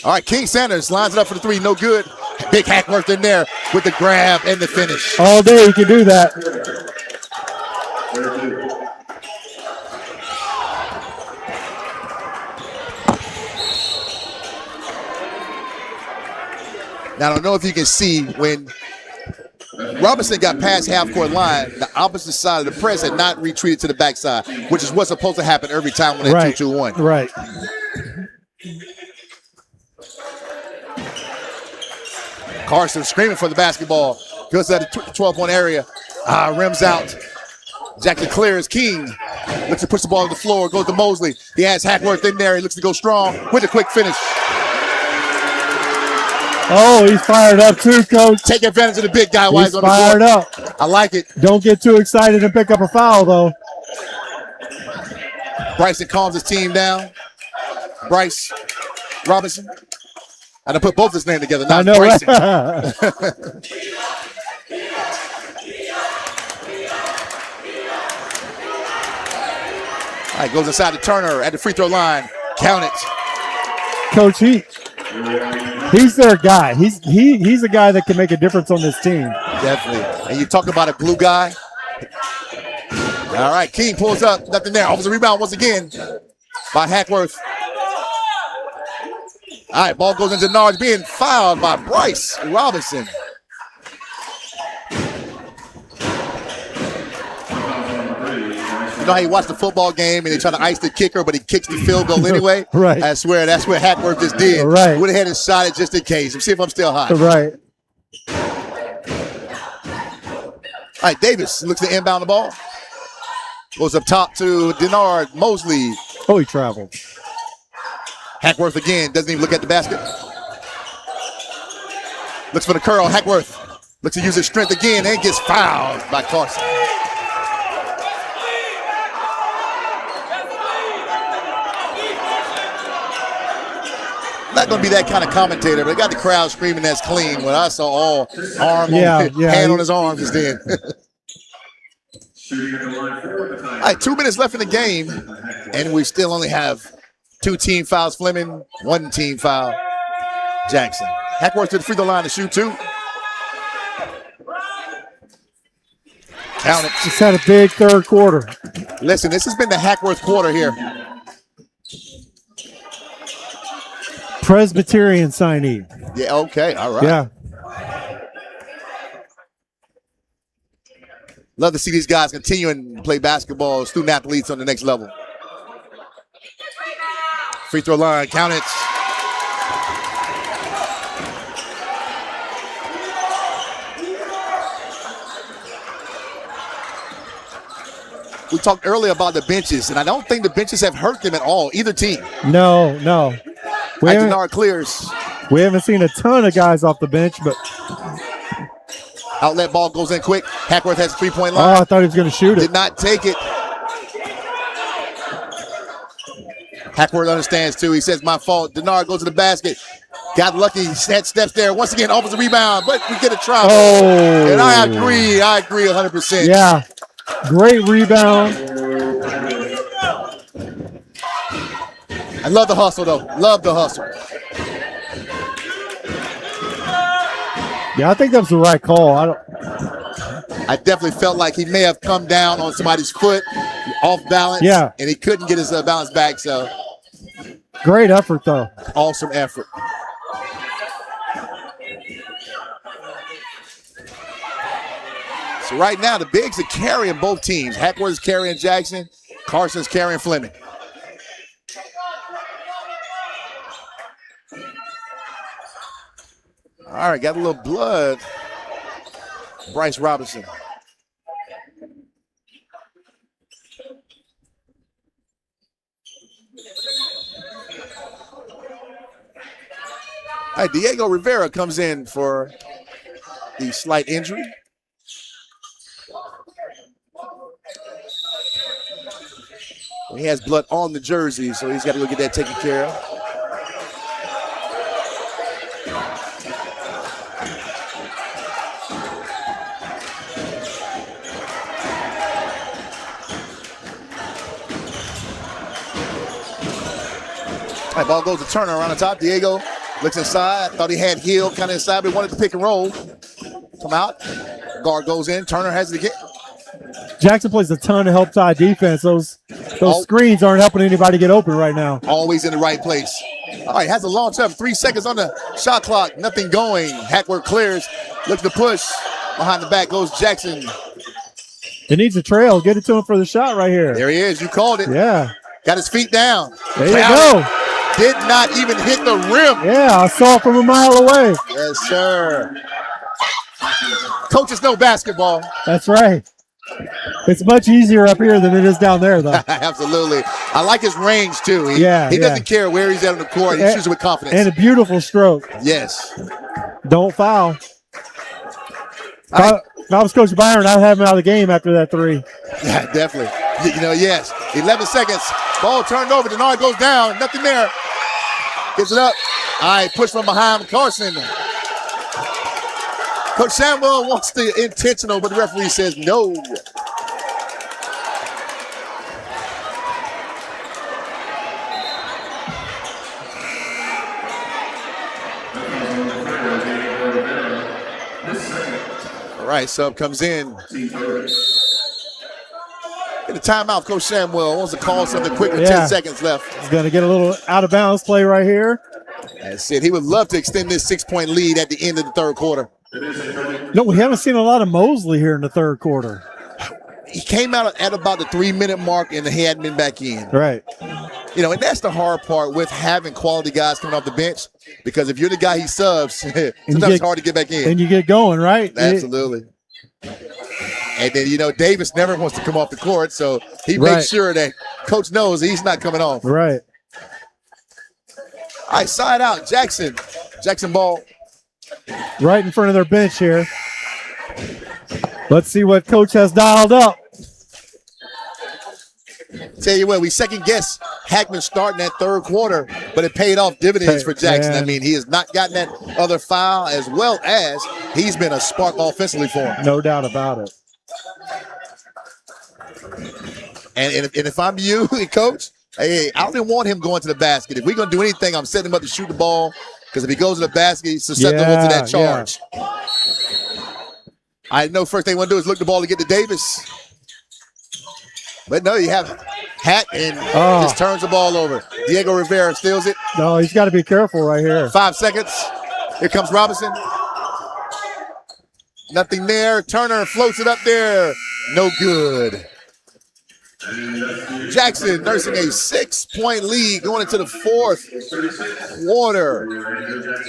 All right, King Sanders lines it up for the 3. No good. Big Hackworth in there with the grab and the finish. All day he can do that. Now, I don't know if you can see when Robinson got past half-court line, the opposite side of the press had not retreated to the backside, which is what's supposed to happen every time when they're 2-2-1. Right. Carson screaming for the basketball. Goes to the 12-point area. Rims out. Jackson clears. King looks to push the ball to the floor. Goes to Mosley. He has Hackworth in there. He looks to go strong with a quick finish. Oh, he's fired up too, Coach. Take advantage of the big guy while he's on the fired up. I like it. Don't get too excited and pick up a foul, though. Bryson calms his team down. Bryce Robinson. I done put both his names together. Now I know, Bryson. right? All right, goes inside to Turner at the free throw line. Count it. Coach, he's their guy. He's a guy that can make a difference on this team. Definitely. And you talk about a glue guy. All right, King pulls up. Nothing there. Offensive rebound once again by Hackworth. All right, ball goes into Nards, being fouled by Bryce Robinson. You know how you watch the football game and they try to ice the kicker, but he kicks the field goal anyway? Right. I swear that's what Hackworth just did. Right. Would have had his shot it just in case. Let's see if I'm still hot. Right. All right, Davis looks to inbound the ball. Goes up top to Denard Mosley. Oh, he traveled. Hackworth again, doesn't even look at the basket. Looks for the curl, Hackworth. Looks to use his strength again and gets fouled by Carson. Not going to be that kind of commentator, but I got the crowd screaming that's clean when I saw all hand on his arm just then. All right, 2 minutes left in the game, and we still only have 2 team fouls. Fleming, 1 team foul. Jackson. Hackworth to the free throw line to shoot 2. Count it. Just had a big third quarter. Listen, this has been the Hackworth quarter here. Presbyterian signee. Yeah, okay, all right. Yeah. Love to see these guys continuing to play basketball, student athletes on the next level. Free throw line, count it. we talked earlier about the benches, and I don't think the benches have hurt them at all, either team. No. Denard clears. We haven't seen a ton of guys off the bench, but outlet ball goes in quick. Hackworth has a 3-point line. I thought he was going to shoot it. Did not take it. Hackworth understands too. He says, my fault. Denard goes to the basket. Got lucky. He had steps there. Once again, offers a rebound, but we get a travel. Oh. And I agree 100%. Yeah. Great rebound. I love the hustle, though. Love the hustle. Yeah, I think that was the right call. I definitely felt like he may have come down on somebody's foot, off balance. Yeah. And he couldn't get his balance back, so. Great effort, though. Awesome effort. So right now, the bigs are carrying both teams. Hackworth is carrying Jackson. Carson's carrying Fleming. All right, got a little blood. Bryce Robinson. All right, Diego Rivera comes in for the slight injury. He has blood on the jersey, so he's got to go get that taken care of. All right, ball goes to Turner around the top. Diego looks inside. Thought he had Hill kind of inside, but wanted to pick and roll. Come out. Guard goes in. Turner has it again. Jackson plays a ton of help side defense. Those screens aren't helping anybody get open right now. Always in the right place. All right, has a launch up. 3 seconds on the shot clock. Nothing going. Hackworth clears. Looks to push. Behind the back goes Jackson. It needs a trail. Get it to him for the shot right here. There he is. You called it. Yeah. Got his feet down. There you go. Did not even hit the rim. Yeah, I saw it from a mile away. Yes, sir. Coaches know basketball. That's right. It's much easier up here than it is down there, though. Absolutely. I like his range, too. He doesn't care where he's at on the court. He shoots it with confidence. And a beautiful stroke. Yes. Don't foul. If I was Coach Byron, I'd have him out of the game after that three. Yeah, definitely. Yes. 11 seconds. Ball turned over. Denard goes down. Nothing there. Gives it up. All right, push from behind Carson. Coach Samuel wants the intentional, but the referee says no. All right, sub comes in. Get a timeout, Coach Samuel wants to call something quick with 10 seconds left. He's going to get a little out of bounds play right here. That's it. He would love to extend this 6-point lead at the end of the third quarter. No, we haven't seen a lot of Mosley here in the third quarter. He came out at about the 3-minute mark and he hadn't been back in. Right. And that's the hard part with having quality guys coming off the bench, because if you're the guy he subs, sometimes it's hard to get back in. And you get going, right? Absolutely. And then, Davis never wants to come off the court, so he makes sure that coach knows he's not coming off. Right. All right, side out, Jackson. Jackson ball. Right in front of their bench here. Let's see what coach has dialed up. Tell you what, we second-guessed Hackman starting that third quarter, but it paid off dividends for Jackson. Man. I mean, he has not gotten that other foul, as well as he's been a spark offensively for him. No doubt about it. And if I'm you, coach, hey, I don't want him going to the basket. If we're going to do anything, I'm setting him up to shoot the ball, because if he goes to the basket, he's susceptible to that charge. Yeah. I know first thing they want to do is look the ball to get to Davis. But no, you have Hack and just turns the ball over. Diego Rivera steals it. No, he's got to be careful right here. 5 seconds. Here comes Robinson. Nothing there. Turner floats it up there. No good. Jackson nursing a 6-point lead going into the fourth quarter.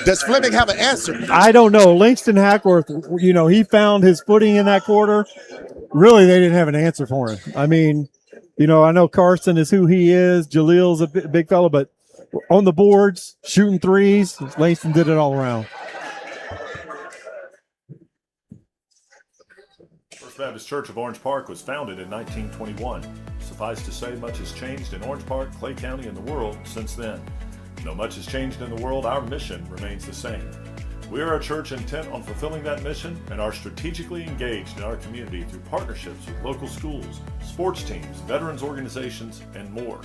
Does Fleming have an answer? I don't know. Langston Hackworth, he found his footing in that quarter. really they didn't have an answer for him. I mean, you know, I know Carson is who he is. Jalil's a big fellow, but on the boards, shooting threes, Langston did it all around. First Baptist Church of Orange Park was founded in 1921. Suffice to say, much has changed in Orange Park, Clay County, and the world since then. Though much has changed in the world, our mission remains the same. We are a church intent on fulfilling that mission and are strategically engaged in our community through partnerships with local schools, sports teams, veterans organizations, and more.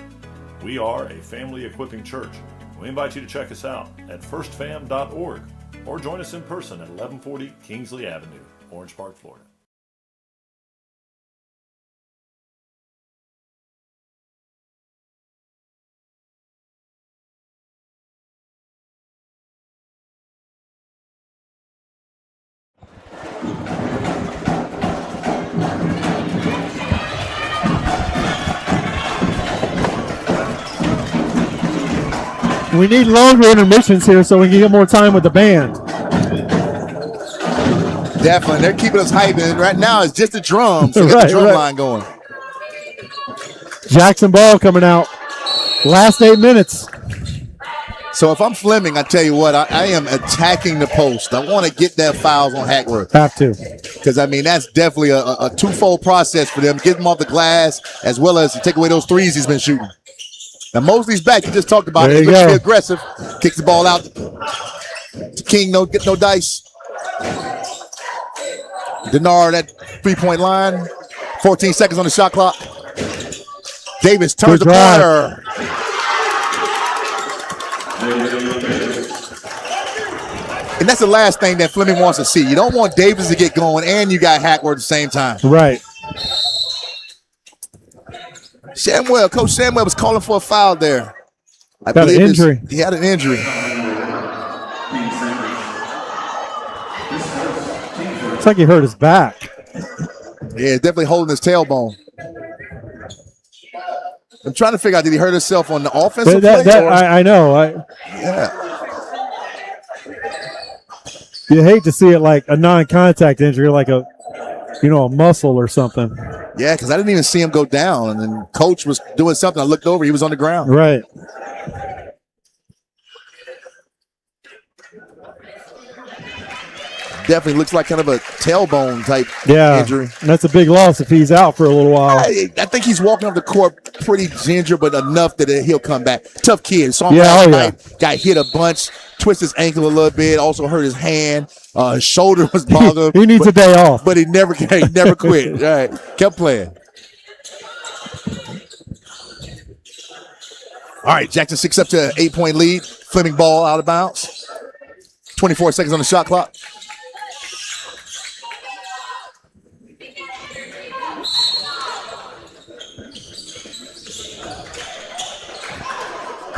We are a family equipping church. We invite you to check us out at firstfam.org or join us in person at 1140 Kingsley Avenue, Orange Park, Florida. We need longer intermissions here so we can get more time with the band. Definitely. They're keeping us hyped. And right now it's just the drums. So got the drum line going. Jackson ball coming out. Last 8 minutes. So if I'm Fleming, I tell you what, I am attacking the post. I want to get that fouls on Hackworth. Have to. Because, I mean, that's definitely a twofold process for them. Get him off the glass as well as to take away those threes he's been shooting. Now, Mosley's back. You just talked about it. He looks to be aggressive. Kicks the ball out to King. Get no dice. Denard at three-point line. 14 seconds on the shot clock. Davis turns the corner. And that's the last thing that Fleming wants to see. You don't want Davis to get going, and you got Hackworth at the same time. Right. Coach Samuel was calling for a foul there. I got an injury. He had an injury. Looks like he hurt his back. Yeah, definitely holding his tailbone. I'm trying to figure out, did he hurt himself on the offensive play? I know. Yeah. You hate to see it like a non-contact injury, like a muscle or something. Yeah, because I didn't even see him go down. And then Coach was doing something. I looked over. He was on the ground. Right. Definitely looks like kind of a tailbone type injury. That's a big loss if he's out for a little while. I think he's walking up the court pretty ginger, but enough that he'll come back. Tough kid. Saw him last night. Got hit a bunch, twist his ankle a little bit, also hurt his hand. His shoulder was bothering him. He needs a day off. But he never quit. All right. Kept playing. All right, Jackson 6 up to an 8-point lead. Fleming ball out of bounds. 24 seconds on the shot clock.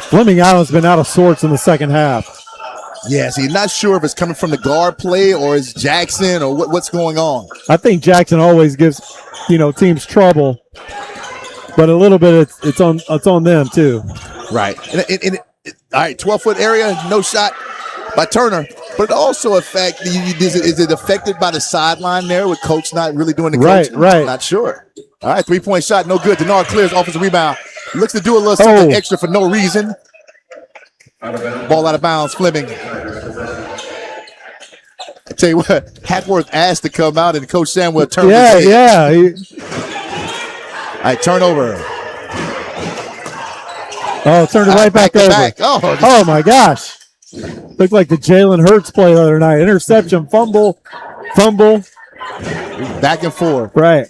Fleming Island's been out of sorts in the second half. Yeah, so you're not sure if it's coming from the guard play or is Jackson or what's going on. I think Jackson always gives, teams trouble, but a little bit it's on them too. Right. And all right, 12-foot area, no shot by Turner, but it also is it affected by the sideline there with Coach not really doing the coaching? Right. Not sure. All right, 3-point shot, no good. Denard clears, offensive rebound. Looks to do a little something extra for no reason. Ball out of bounds, Fleming. I tell you what, Hackworth asked to come out, and Coach Samuel turned his head. Yeah. All right, turnover. Turned it right back over. Oh, my gosh. Looked like the Jalen Hurts play the other night. Interception, fumble. Back and forth. Right.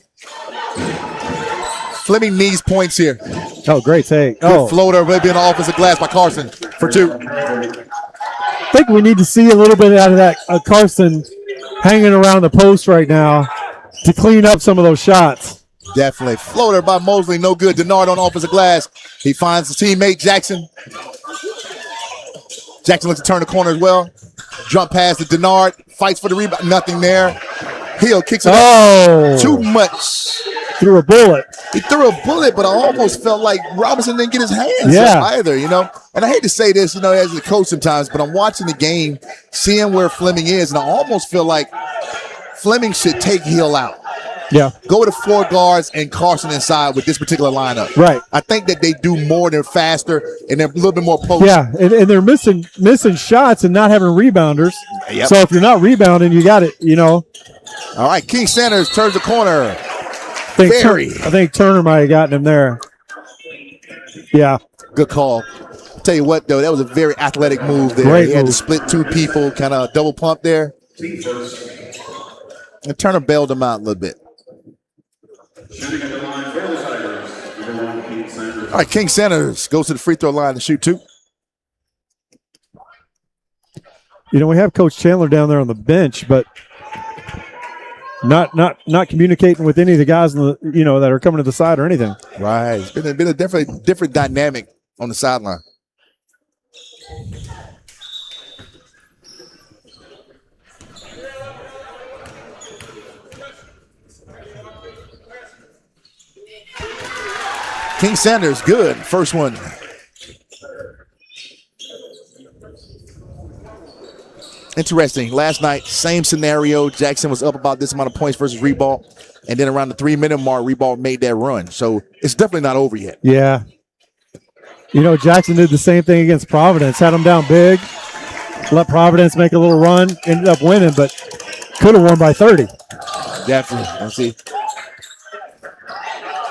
Fleming needs points here. Oh, great take. Good floater, maybe in the offensive glass by Carson for 2. I think we need to see a little bit out of that Carson hanging around the post right now to clean up some of those shots. Definitely. Floater by Mosley, no good. Denard on offensive glass. He finds his teammate, Jackson. Jackson looks to turn the corner as well. Jump pass to Denard. Fights for the rebound. Nothing there. Hill kicks it up. Too much. Threw a bullet. He threw a bullet, but I almost felt like Robinson didn't get his hands up either, And I hate to say this, as a coach sometimes, but I'm watching the game, seeing where Fleming is, and I almost feel like Fleming should take Hill out. Yeah. Go with the 4 guards and Carson inside with this particular lineup. Right. I think that they do more, they're faster, and they're a little bit more post. Yeah, and they're missing shots and not having rebounders. Yep. So if you're not rebounding, you got it, All right, King Sanders turns the corner. I think Turner might have gotten him there. Yeah. Good call. Tell you what, though, that was a very athletic move there. Great he had move. to split 2 people, kind of double pump there. And Turner bailed him out a little bit. All right, King Sanders goes to the free throw line to shoot 2. We have Coach Chandler down there on the bench, but not communicating with any of the guys that are coming to the side or anything. Right. It's been a different dynamic on the sideline. King Sanders, good. First one. Interesting. Last night, same scenario. Jackson was up about this amount of points versus Ribault. And then around the 3-minute mark, Ribault made that run. So it's definitely not over yet. Yeah. Jackson did the same thing against Providence. Had them down big. Let Providence make a little run. Ended up winning, but could have won by 30. Definitely. Let's see.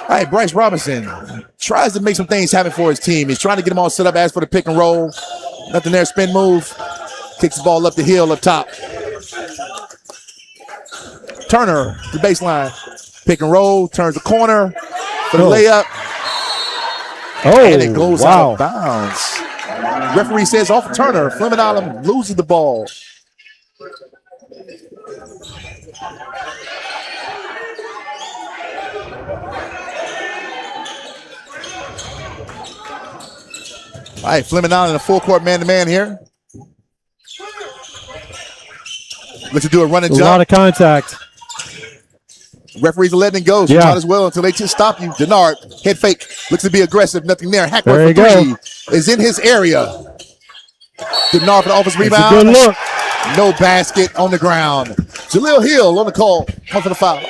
All right, Bryce Robinson tries to make some things happen for his team. He's trying to get them all set up, ask for the pick and roll. Nothing there, spin move. Kicks the ball up the hill, up top. Turner, the baseline. Pick and roll, turns the corner for the layup. Oh, And it goes out of bounds. Referee says off Turner. Fleming Island loses the ball. All right, Fleming Island in a full court man-to-man here. Looks to do a run and A jump. lot of contact. Referees are letting it go, so Yeah. might as well until they just stop you. Denard, head fake, looks to be aggressive, nothing there. There Hackworth you for go. 3 is in his area. Denard for the offensive It's a rebound. good look. No basket on the ground. Jaleel Hill on the call. One for the foul.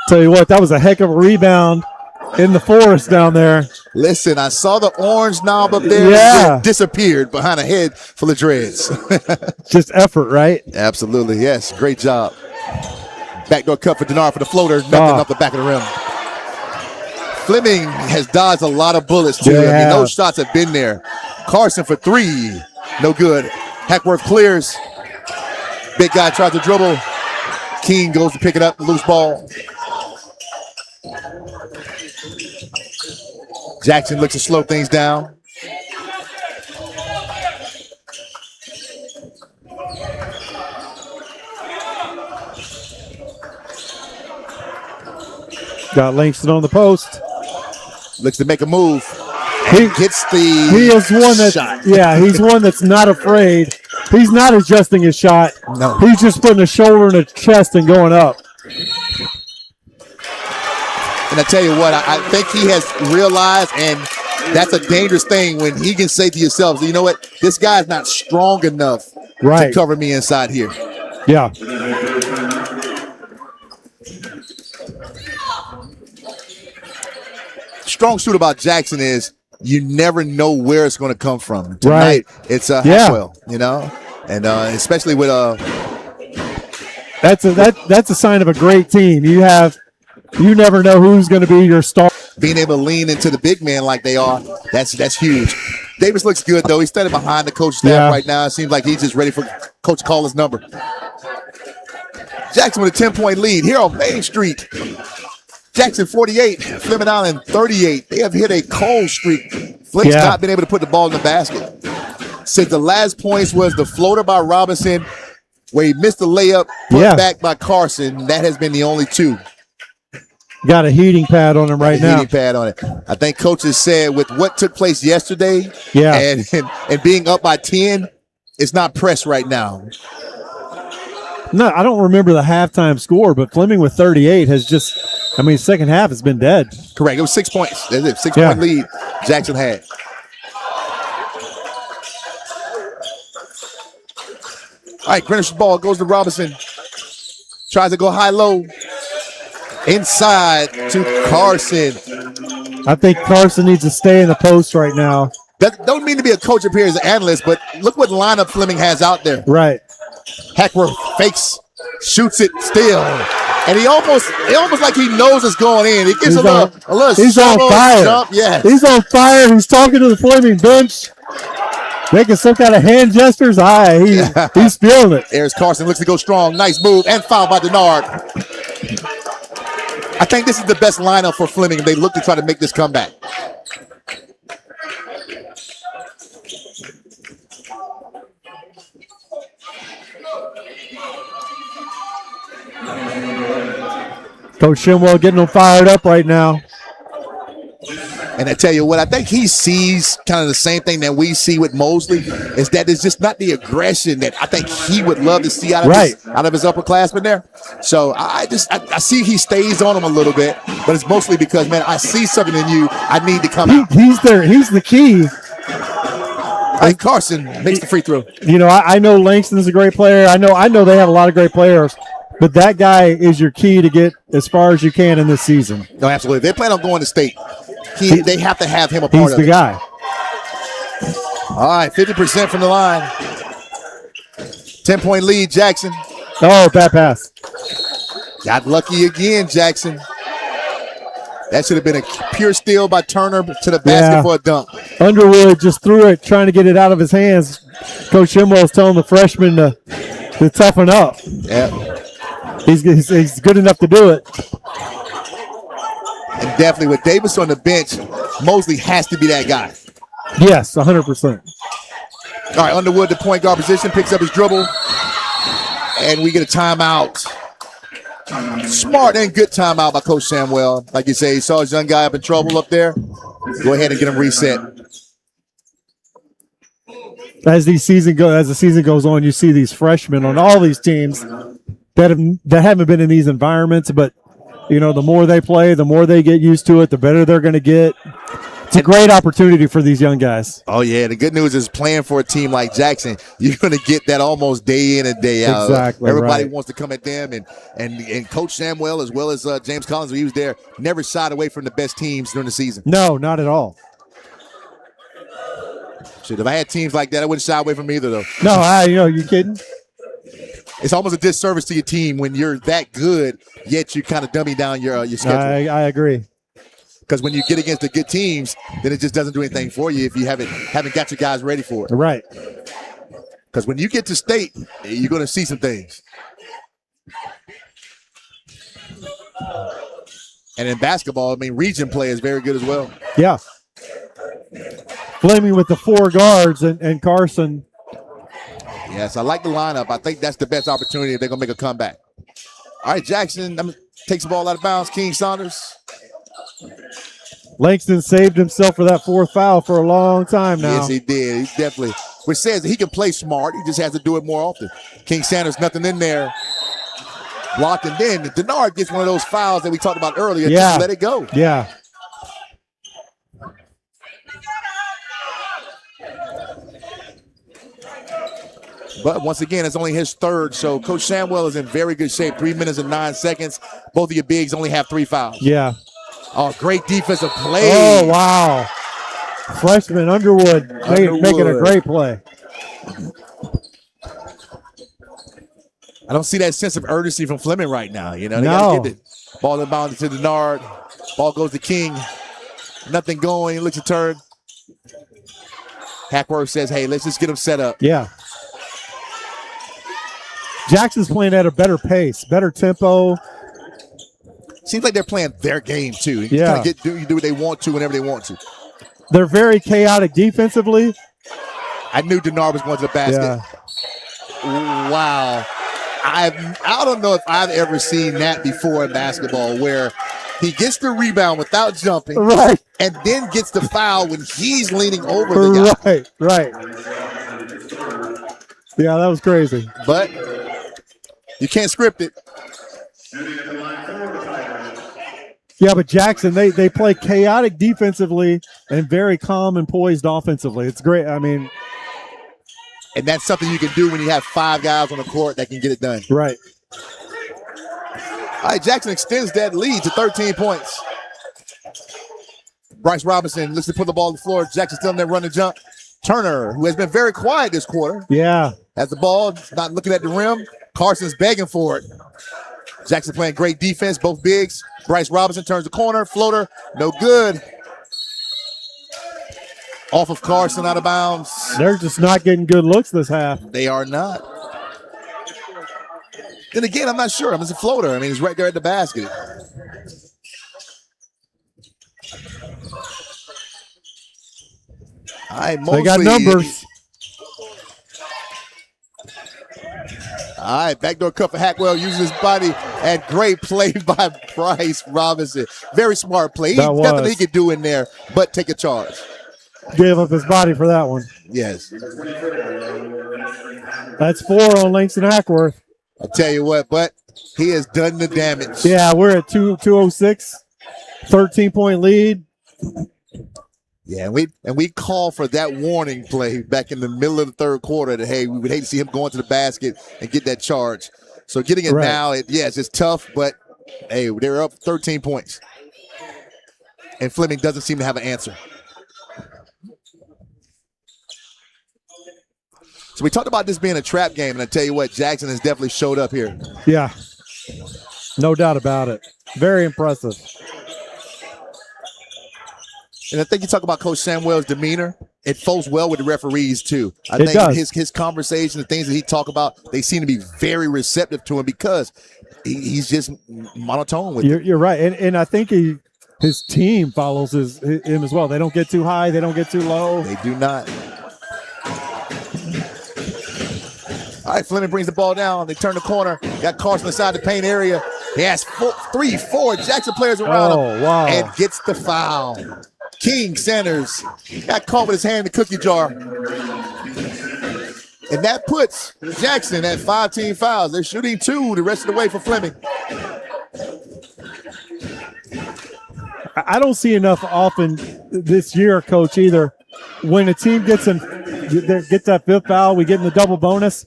Tell you what, that was a heck of a rebound in the forest down there. Listen, I saw the orange knob up there. Yeah. It disappeared behind a head full of dreads. Just effort, right? Absolutely, yes. Great job. Backdoor cut for Denard for the floater. Nothing off the back of the rim. Fleming has dodged a lot of bullets, too. Yeah. I mean, those shots have been there. Carson for 3. No good. Hackworth clears. Big guy tries to dribble. King goes to pick it up. Loose ball. Jackson looks to slow things down. Got Langston on the post. Looks to make a move. He Gets the He is one that, shot. yeah, he's one that's not afraid. He's not adjusting his shot. No. He's just putting a shoulder in a chest and going up. And I tell you what, I think he has realized, and that's a dangerous thing when he can say to yourself, you know what, this guy's not strong enough Right. to cover me inside here. Yeah. Strong suit about Jackson is you never know where it's going to come from. Tonight, it's a Yeah. Haswell, and especially with That's a sign of a great team. You never know who's going to be your star. being able to lean into the big man like they are. That's huge. Davis looks good though. He's standing behind the coach's staff Yeah. right now. It seems like he's just ready for coach to call his number. Jackson with a 10-point lead here on Main Street. Jackson 48, Fleming Island 38. They have hit a cold streak. Flick's Yeah. not been able to put the ball in the basket. Since the last points was the floater by Robinson, where he missed the layup, put Yeah. back by Carson. That has been the only two. Got a heating pad on him right now. Heating pad on it. I think coaches said with what took place yesterday, Yeah. and being up by 10, it's not pressed right now. No, I don't remember the halftime score, but Fleming with 38 has just, second half has been dead. Correct. It was 6 points. That's it. 6 Yeah. point lead Jackson had. All right, Greenwich ball goes to Robinson. Tries to go high-low. Inside to Carson. I think Carson needs to stay in the post right now. That don't mean to be a coach up here as an analyst, but look what lineup Fleming has out there. Right. Hackworth fakes, shoots it still. And he almost like he knows it's going in. He gives a little he's on fire. Jump. Yes. He's on fire. He's talking to the Fleming bench, making some kind of hand gestures. He's feeling it. There's Carson, looks to go strong. Nice move and foul by Denard. I think this is the best lineup for Fleming. They look to try to make this comeback. Coach Shimwell getting them fired up right now. And I tell you what, I think he sees kind of the same thing that we see with Mosley, is that it's just not the aggression that I think he would love to see out of his upperclassmen there. So I see he stays on him a little bit, but it's mostly because, man, I see something in you. I need to come out. He's there. He's the key. Like Carson makes the free throw. You know, I know Langston's a great player. I know they have a lot of great players. But that guy is your key to get as far as you can in this season. No, absolutely. If they plan on going to state, they have to have him a part of it. He's the guy. All right, 50% from the line. 10-point lead, Jackson. Oh, bad pass. Got lucky again, Jackson. That should have been a pure steal by Turner to the basket for a dunk. Underwood just threw it, trying to get it out of his hands. Coach Shimwell's telling the freshman to toughen up. Yeah. He's good enough to do it. And definitely with Davis on the bench, Mosley has to be that guy. Yes, 100%. All right, Underwood, the point guard position, picks up his dribble. And we get a timeout. Smart and good timeout by Coach Samuel. Like you say, he saw his young guy up in trouble up there. Go ahead and get him reset. As the season goes on, you see these freshmen on all these teams that haven't been in these environments, but you know, the more they play, the more they get used to it, the better they're going to get. It's a great opportunity for these young guys. Oh, yeah. The good news is playing for a team like Jackson, you're going to get that almost day in and day out. Exactly. Everybody wants to come at them. And Coach Samuel, as well as James Collins, when he was there, never shied away from the best teams during the season. No, not at all. Shit, if I had teams like that, I wouldn't shy away from either, though. No, you kidding? It's almost a disservice to your team when you're that good, yet you kind of dummy down your schedule. I agree. Because when you get against the good teams, then it just doesn't do anything for you if you haven't got your guys ready for it. Right. Because when you get to state, you're going to see some things. And in basketball, I mean, region play is very good as well. Yeah. Fleming with the four guards and Carson. Yes, I like the lineup. I think that's the best opportunity if they're going to make a comeback. All right, Jackson takes the ball out of bounds. King Saunders. Langston saved himself for that fourth foul for a long time now. Yes, he did. He definitely, which says that he can play smart. He just has to do it more often. King Sanders, nothing in there. Blocked, and then Denard gets one of those fouls that we talked about earlier. Yeah. Just let it go. Yeah. But once again, it's only his third, so Coach Samuel is in very good shape. 3 minutes and 9 seconds. Both of your bigs only have 3 fouls. Yeah. Oh, great defensive play. Oh, wow. Freshman Underwood. Making a great play. I don't see that sense of urgency from Fleming right now. You know, they No. got to get the ball inbound to Denard. Ball goes to King. Nothing going. He looks a turn. Hackworth says, hey, let's just get him set up. Yeah. Jackson's playing at a better pace, better tempo. Seems like they're playing their game, too. You Yeah. kind of do what they want to whenever they want to. They're very chaotic defensively. I knew Denard was going to the basket. Yeah. Wow. I don't know if I've ever seen that before in basketball, where he gets the rebound without jumping, Right. and then gets the foul when he's leaning over the guy. Right. Yeah, that was crazy. But you can't script it. Yeah, but Jackson, they play chaotic defensively and very calm and poised offensively. It's great. I mean, And that's something you can do when you have 5 guys on the court that can get it done. right. All right, Jackson extends that lead to 13 points. Bryce Robinson looks to put the ball on the floor. Jackson still in there running jump. Turner, who has been very quiet this quarter, has the ball, not looking at the rim. Carson's begging for it. Jackson playing great defense, both bigs. Bryce Robinson turns the corner, floater, no good. Off of Carson, out of bounds. They're just not getting good looks this half. They are not. Then again, I'm not sure. It's a floater. I mean, it's right there at the basket. All right, Mosley. They got numbers. All right, backdoor cut for Hackwell, using his body, and great play by Bryce Robinson. Very smart play. Nothing he could do in there but take a charge. Gave up his body for that one. Yes. That's 4 on Langston Hackworth. I'll tell you what, but he has done the damage. Yeah, we're at 2:06, 13-point lead. Yeah, and we call for that warning play back in the middle of the third quarter that, hey, we would hate to see him go into the basket and get that charge. So getting it now, it's tough, but, hey, they're up 13 points. And Fleming doesn't seem to have an answer. So we talked about this being a trap game, and I tell you what, Jackson has definitely showed up here. Yeah, no doubt about it. Very impressive. And I think you talk about Coach Samuel's demeanor. It flows well with the referees, too. I think his conversation, the things that he talk about, they seem to be very receptive to him because he's just monotone with it. You're right. And I think his team follows him as well. They don't get too high. They don't get too low. They do not. All right, Fleming brings the ball down. They turn the corner. Got Carson inside the paint area. He has 4 Jackson players around him. Wow. And gets the foul. King Sanders got caught with his hand in the cookie jar. And that puts Jackson at 5 fouls. They're shooting 2 the rest of the way for Fleming. I don't see enough often this year, Coach, either. When a team gets that 5th foul, we get in the double bonus.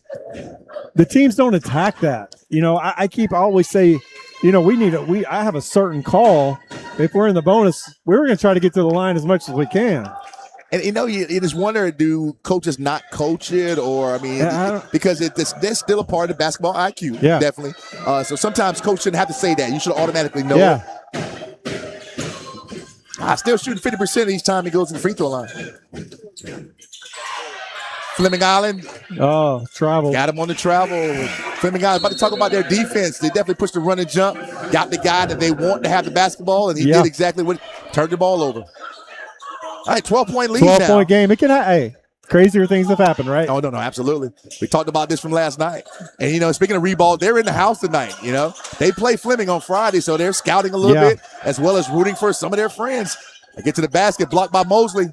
The teams don't attack that. I always say, I have a certain call. If we're in the bonus, we're going to try to get to the line as much as we can. And you just wonder, do coaches not coach it, or because that's still a part of basketball IQ, definitely. So sometimes coach shouldn't have to say that. You should automatically know it. Still shooting 50% each time he goes to the free throw line. Fleming Island. Oh, travel. Got him on the travel. Fleming Island about to talk about their defense. They definitely pushed the run and jump. Got the guy that they want to have the basketball, and he did exactly what turned the ball over. All right, 12-point lead 12-point game. It can, crazier things have happened, right? Oh, no, absolutely. We talked about this from last night. And, speaking of Ribault, they're in the house tonight, They play Fleming on Friday, so they're scouting a little bit, as well as rooting for some of their friends. They get to the basket, blocked by Mosley.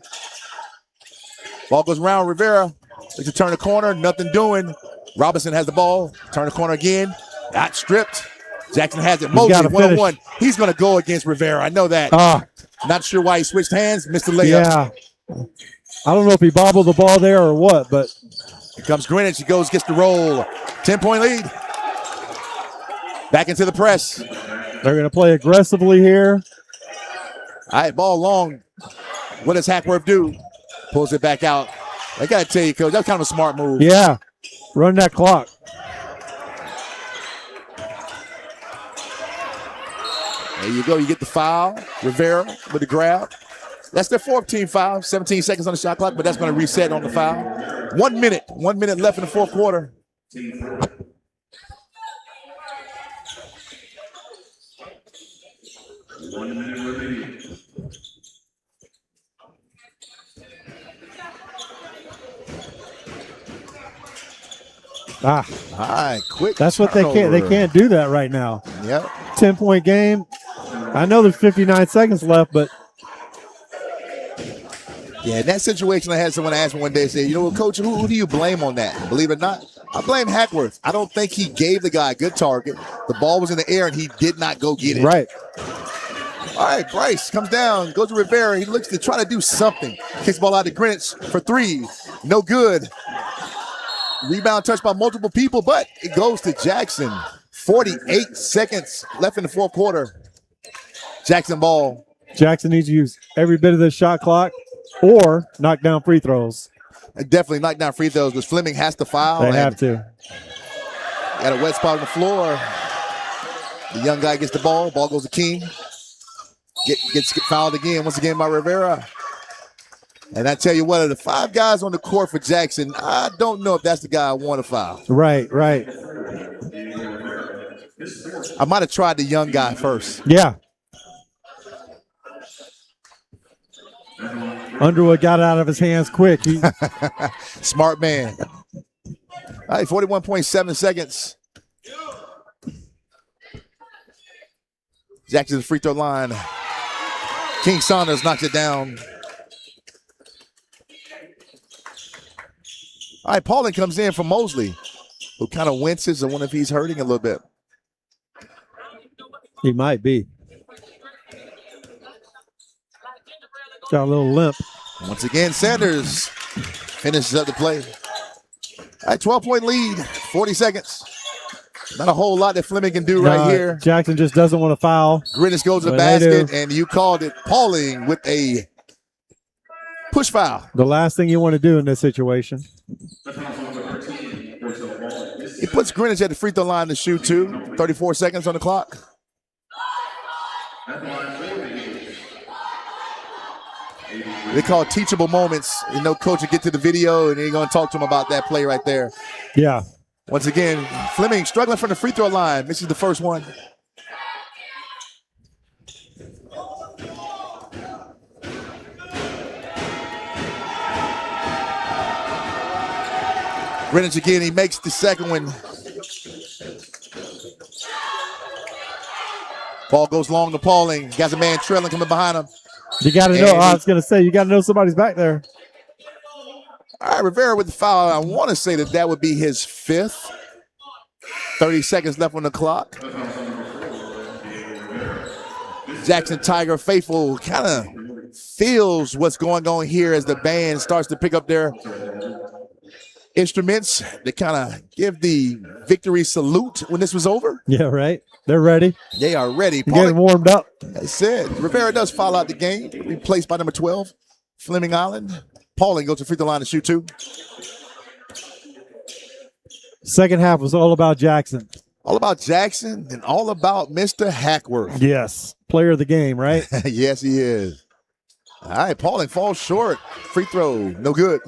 Ball goes around Rivera. Looks to turn the corner, nothing doing. Robinson has the ball, turn the corner again. Got stripped. Jackson has it. Mosley, 1-on-1. He's going to go against Rivera. I know that. Not sure why he switched hands. Missed the layup. Yeah. I don't know if he bobbled the ball there or what, but. Here comes Greenwich. He gets the roll. 10-point lead. Back into the press. They're going to play aggressively here. All right, ball long. What does Hackworth do? Pulls it back out. I got to tell you, Coach, that's kind of a smart move. Yeah. Run that clock. There you go. You get the foul. Rivera with the grab. That's their 4th team foul. 17 seconds on the shot clock, but that's going to reset on the foul. 1 minute. 1 minute left in the fourth quarter. All right, quick. That's what turnover. they can't do that right now. Yep. 10-point game. I know there's 59 seconds left, but yeah, in that situation, I had someone ask me one day, say, Coach, who do you blame on that? Believe it or not, I blame Hackworth. I don't think he gave the guy a good target. The ball was in the air, and he did not go get it. Right. All right, Bryce comes down, goes to Rivera. He looks to try to do something. Kicks the ball out to Greenwich for 3. No good. Rebound touched by multiple people, but it goes to Jackson. 48 seconds left in the fourth quarter. Jackson ball. Jackson needs to use every bit of the shot clock or knock down free throws. Definitely knock down free throws, because Fleming has to foul. They have to. Got a wet spot on the floor. The young guy gets the ball. Ball goes to King. Gets fouled again, once again by Rivera. And I tell you what, of the 5 guys on the court for Jackson, I don't know if that's the guy I want to foul. Right. I might have tried the young guy first. Yeah. Underwood got it out of his hands quick. Smart man. All right, 41.7 seconds. Jackson's free throw line. King Saunders knocks it down. All right, Pauling comes in from Mosley, who kind of winces. I wonder if he's hurting a little bit. He might be. Got a little limp. Once again, Sanders finishes up the play. All right, 12-point lead, 40 seconds. Not a whole lot that Fleming can do right here. Jackson just doesn't want to foul. Greenwich goes to the basket, and you called it Pauling with a push foul. The last thing you want to do in this situation. It puts Greenwich at the free throw line to shoot too. 34 seconds on the clock. They call it teachable moments. You know, coach will get to the video, and you're going to talk to him about that play right there. Yeah. Once again, Fleming struggling from the free throw line. Misses the first one. Greenwich again, he makes the second one. Ball goes long to Pauling. Got a man trailing coming behind him. You got to know, I was going to say, you got to know somebody's back there. All right, Rivera with the foul. I want to say that would be his 5th. 30 seconds left on the clock. Jackson Tiger faithful kind of feels what's going on here as the band starts to pick up their instruments. They kind of give the victory salute when this was over. Yeah, right. They're ready. They are ready. Getting warmed up. I said, Rivera does foul out the game, replaced by number 12, Fleming Island. Pauling goes to free throw line to shoot 2. Second half was all about Jackson. All about Jackson and all about Mr. Hackworth. Yes. Player of the game, right? Yes, he is. All right, Pauling falls short. Free throw, no good.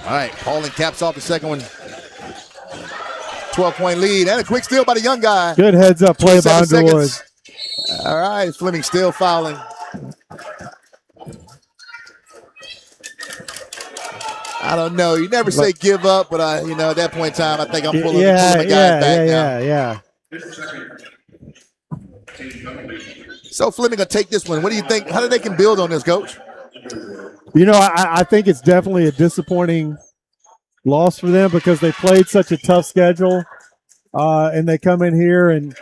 All right, Pauling caps off the second one. 12-point lead and a quick steal by the young guy. Good heads up play by Underwood. All right, Fleming still fouling. I don't know. You never say give up, but at that point in time, I think I'm pulling the guys back now. Yeah. So Fleming will take this one. What do you think? How do they can build on this, Coach? I think it's definitely a disappointing loss for them because they played such a tough schedule, and they come in here and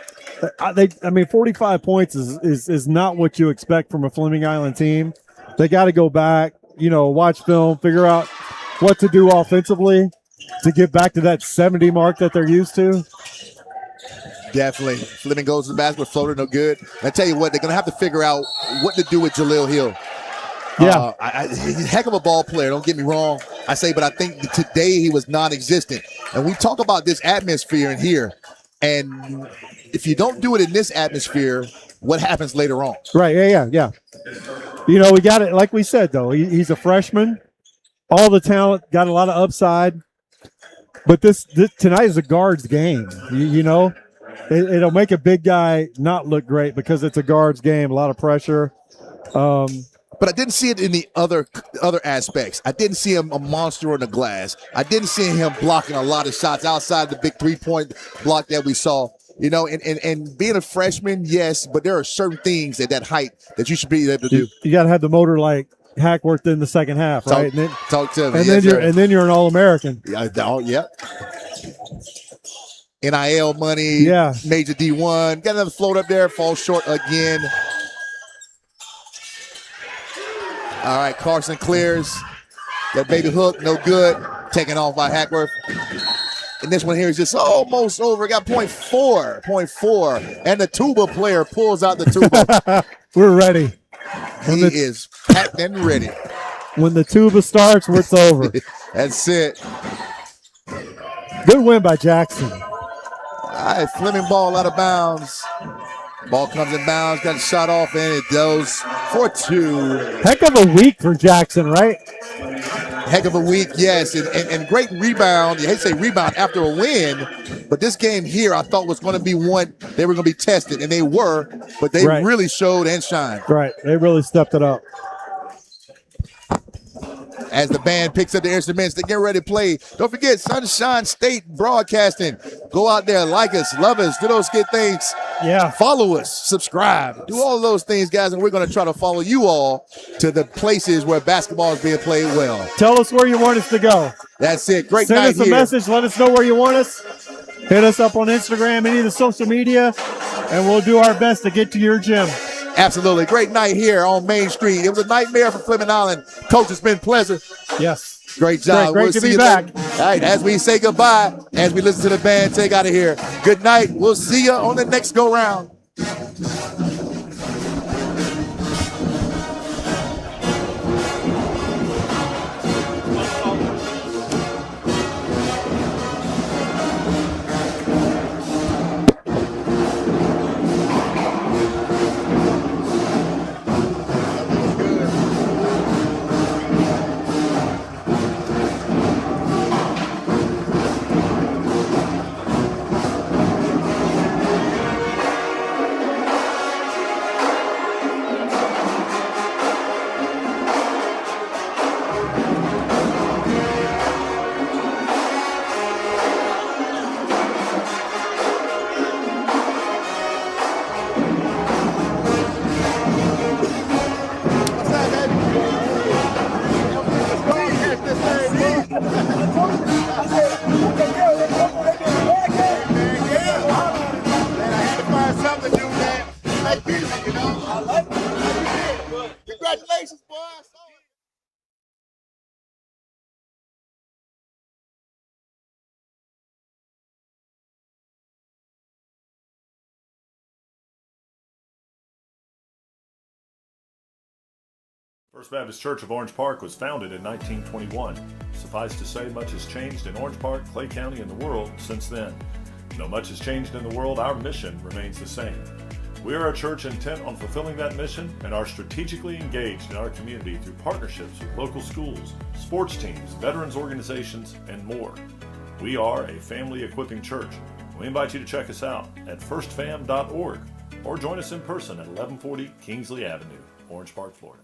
45 points is not what you expect from a Fleming Island team. They got to go back, watch film, figure out what to do offensively to get back to that 70 mark that they're used to. Definitely. Fleming goes to the basket, floater, no good. I tell you what, they're going to have to figure out what to do with Jaleel Hill. Yeah. He's a heck of a ball player, don't get me wrong. But I think today he was non-existent. And we talk about this atmosphere in here. And if you don't do it in this atmosphere, what happens later on? Right, yeah. We got it, like we said, though. He's a freshman. All the talent, got a lot of upside. But this tonight is a guard's game. It'll make a big guy not look great because it's a guard's game, a lot of pressure. But I didn't see it in the other aspects. I didn't see him a monster on the glass. I didn't see him blocking a lot of shots outside the big 3-point block that we saw. And being a freshman, yes, but there are certain things at that height that you should be able to do. You got to have the motor like Hackworth in the second half, right? Talk to me. And then you're an All-American. Yeah. NIL money, Yeah. Major D1. Got another float up there, falls short again. All right, Carson clears. That baby hook, no good. Taken off by Hackworth. And this one here is just almost over. Got .4. And the tuba player pulls out the tuba. We're ready. He is packed and ready. When the tuba starts, it's over. That's it. Good win by Jackson. All right, Fleming ball out of bounds. Ball comes in bounds, got a shot off, and it goes for 2. Heck of a week for Jackson, right? Heck of a week, yes, and great rebound. You hate to say rebound after a win, but this game here I thought was going to be one they were going to be tested, and they were, but they really showed and shined. Right, they really stepped it up. As the band picks up the instruments, they get ready to play. Don't forget, Sunshine State Broadcasting. Go out there, like us, love us, do those good things. Yeah. Follow us, subscribe, do all of those things, guys, and we're going to try to follow you all to the places where basketball is being played well. Tell us where you want us to go. That's it. Great Send night us a message. Let us know where you want us. Hit us up on Instagram, any of the social media, and we'll do our best to get to your gym. Absolutely. Great night here on Main Street. It was a nightmare for Fleming Island. Coach, it's been a pleasure. Yes. Great job. Great to be back. All right, as we say goodbye, as we listen to the band take out of here, good night. We'll see you on the next go-round. Congratulations, boys. First Baptist Church of Orange Park was founded in 1921. Suffice to say, much has changed in Orange Park, Clay County, and the world since then. Though much has changed in the world, our mission remains the same. We are a church intent on fulfilling that mission and are strategically engaged in our community through partnerships with local schools, sports teams, veterans organizations, and more. We are a family equipping church. We invite you to check us out at firstfam.org or join us in person at 1140 Kingsley Avenue, Orange Park, Florida.